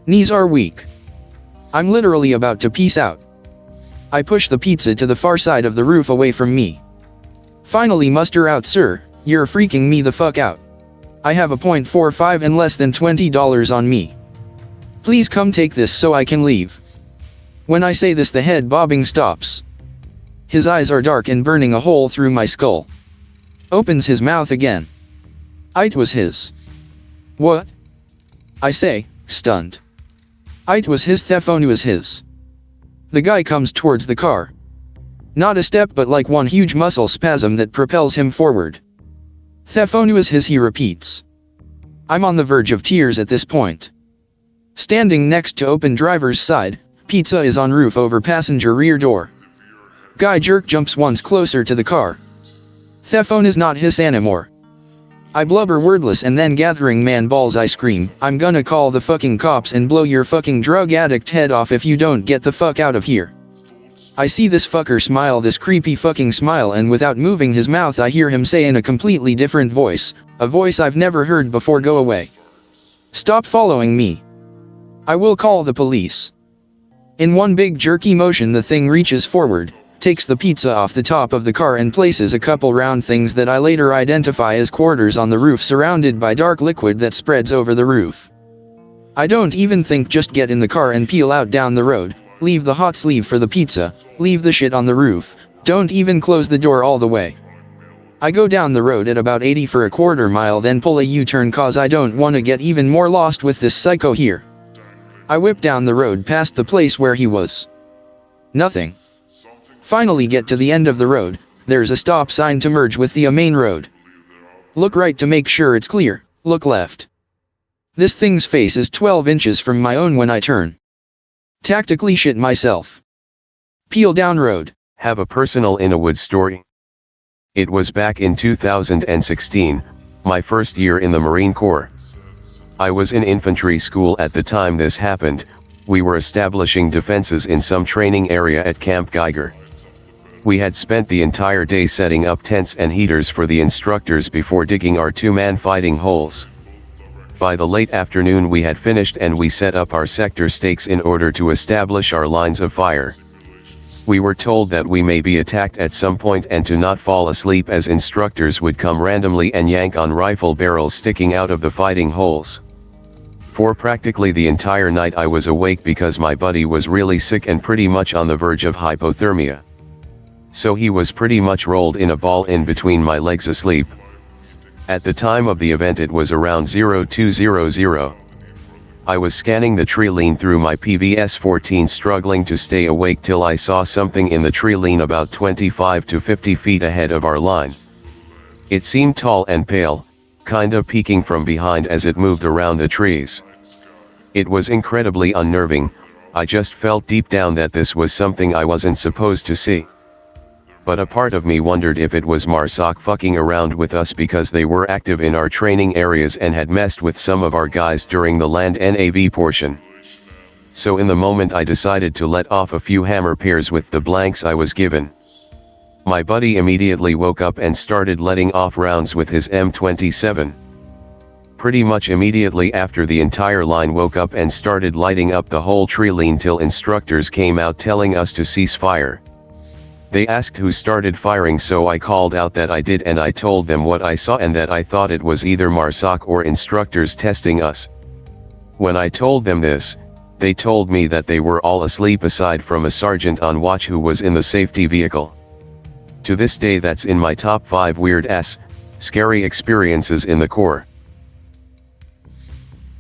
Knees are weak. I'm literally about to peace out. I push the pizza to the far side of the roof away from me. Finally muster out, sir, you're freaking me the fuck out. I have a .45 and less than $20 on me. Please come take this so I can leave. When I say this, the head bobbing stops. His eyes are dark and burning a hole through my skull. Opens his mouth again. It was his. What? I say, stunned. It was his. Telephone was his. The guy comes towards the car. Not a step, but like one huge muscle spasm that propels him forward. Telephone was his, he repeats. I'm on the verge of tears at this point. Standing next to open driver's side, pizza is on roof over passenger rear door. Guy jerk jumps once closer to the car. Telephone is not his anymore. I blubber wordless, and then gathering man balls I scream, I'm gonna call the fucking cops and blow your fucking drug addict head off if you don't get the fuck out of here. I see this fucker smile, this creepy fucking smile, and without moving his mouth I hear him say in a completely different voice, a voice I've never heard before, go away. Stop following me. I will call the police. In one big jerky motion the thing reaches forward, takes the pizza off the top of the car and places a couple round things that I later identify as quarters on the roof, surrounded by dark liquid that spreads over the roof. I don't even think, just get in the car and peel out down the road, leave the hot sleeve for the pizza, leave the shit on the roof, don't even close the door all the way. I go down the road at about 80 for a quarter mile, then pull a U-turn cause I don't want to get even more lost with this psycho here. I whip down the road past the place where he was. Nothing. Finally get to the end of the road, there's a stop sign to merge with the main road. Look right to make sure it's clear, look left. This thing's face is 12 inches from my own when I turn. Tactically shit myself. Peel down road. Have a personal Innawoods story. It was back in 2016, my first year in the Marine Corps. I was in infantry school at the time this happened. We were establishing defenses in some training area at Camp Geiger. We had spent the entire day setting up tents and heaters for the instructors before digging our two-man fighting holes. By the late afternoon we had finished and we set up our sector stakes in order to establish our lines of fire. We were told that we may be attacked at some point and to not fall asleep, as instructors would come randomly and yank on rifle barrels sticking out of the fighting holes. For practically the entire night I was awake because my buddy was really sick and pretty much on the verge of hypothermia. So he was pretty much rolled in a ball in between my legs asleep. At the time of the event it was around 0200. I was scanning the tree line through my PVS-14, struggling to stay awake till I saw something in the tree line about 25 to 50 feet ahead of our line. It seemed tall and pale, kinda peeking from behind as it moved around the trees. It was incredibly unnerving. I just felt deep down that this was something I wasn't supposed to see. But a part of me wondered if it was MARSOC fucking around with us, because they were active in our training areas and had messed with some of our guys during the land NAV portion. So in the moment I decided to let off a few hammer pairs with the blanks I was given. My buddy immediately woke up and started letting off rounds with his M27. Pretty much immediately after, the entire line woke up and started lighting up the whole tree line till instructors came out telling us to cease fire. They asked who started firing, so I called out that I did, and I told them what I saw and that I thought it was either MARSOC or instructors testing us. When I told them this, they told me that they were all asleep aside from a sergeant on watch who was in the safety vehicle. To this day that's in my top 5 weird scary experiences in the Corps.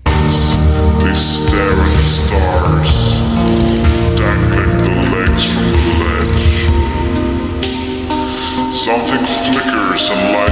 They stare at the stars, dangling the legs from the ledge. Something flickers and lights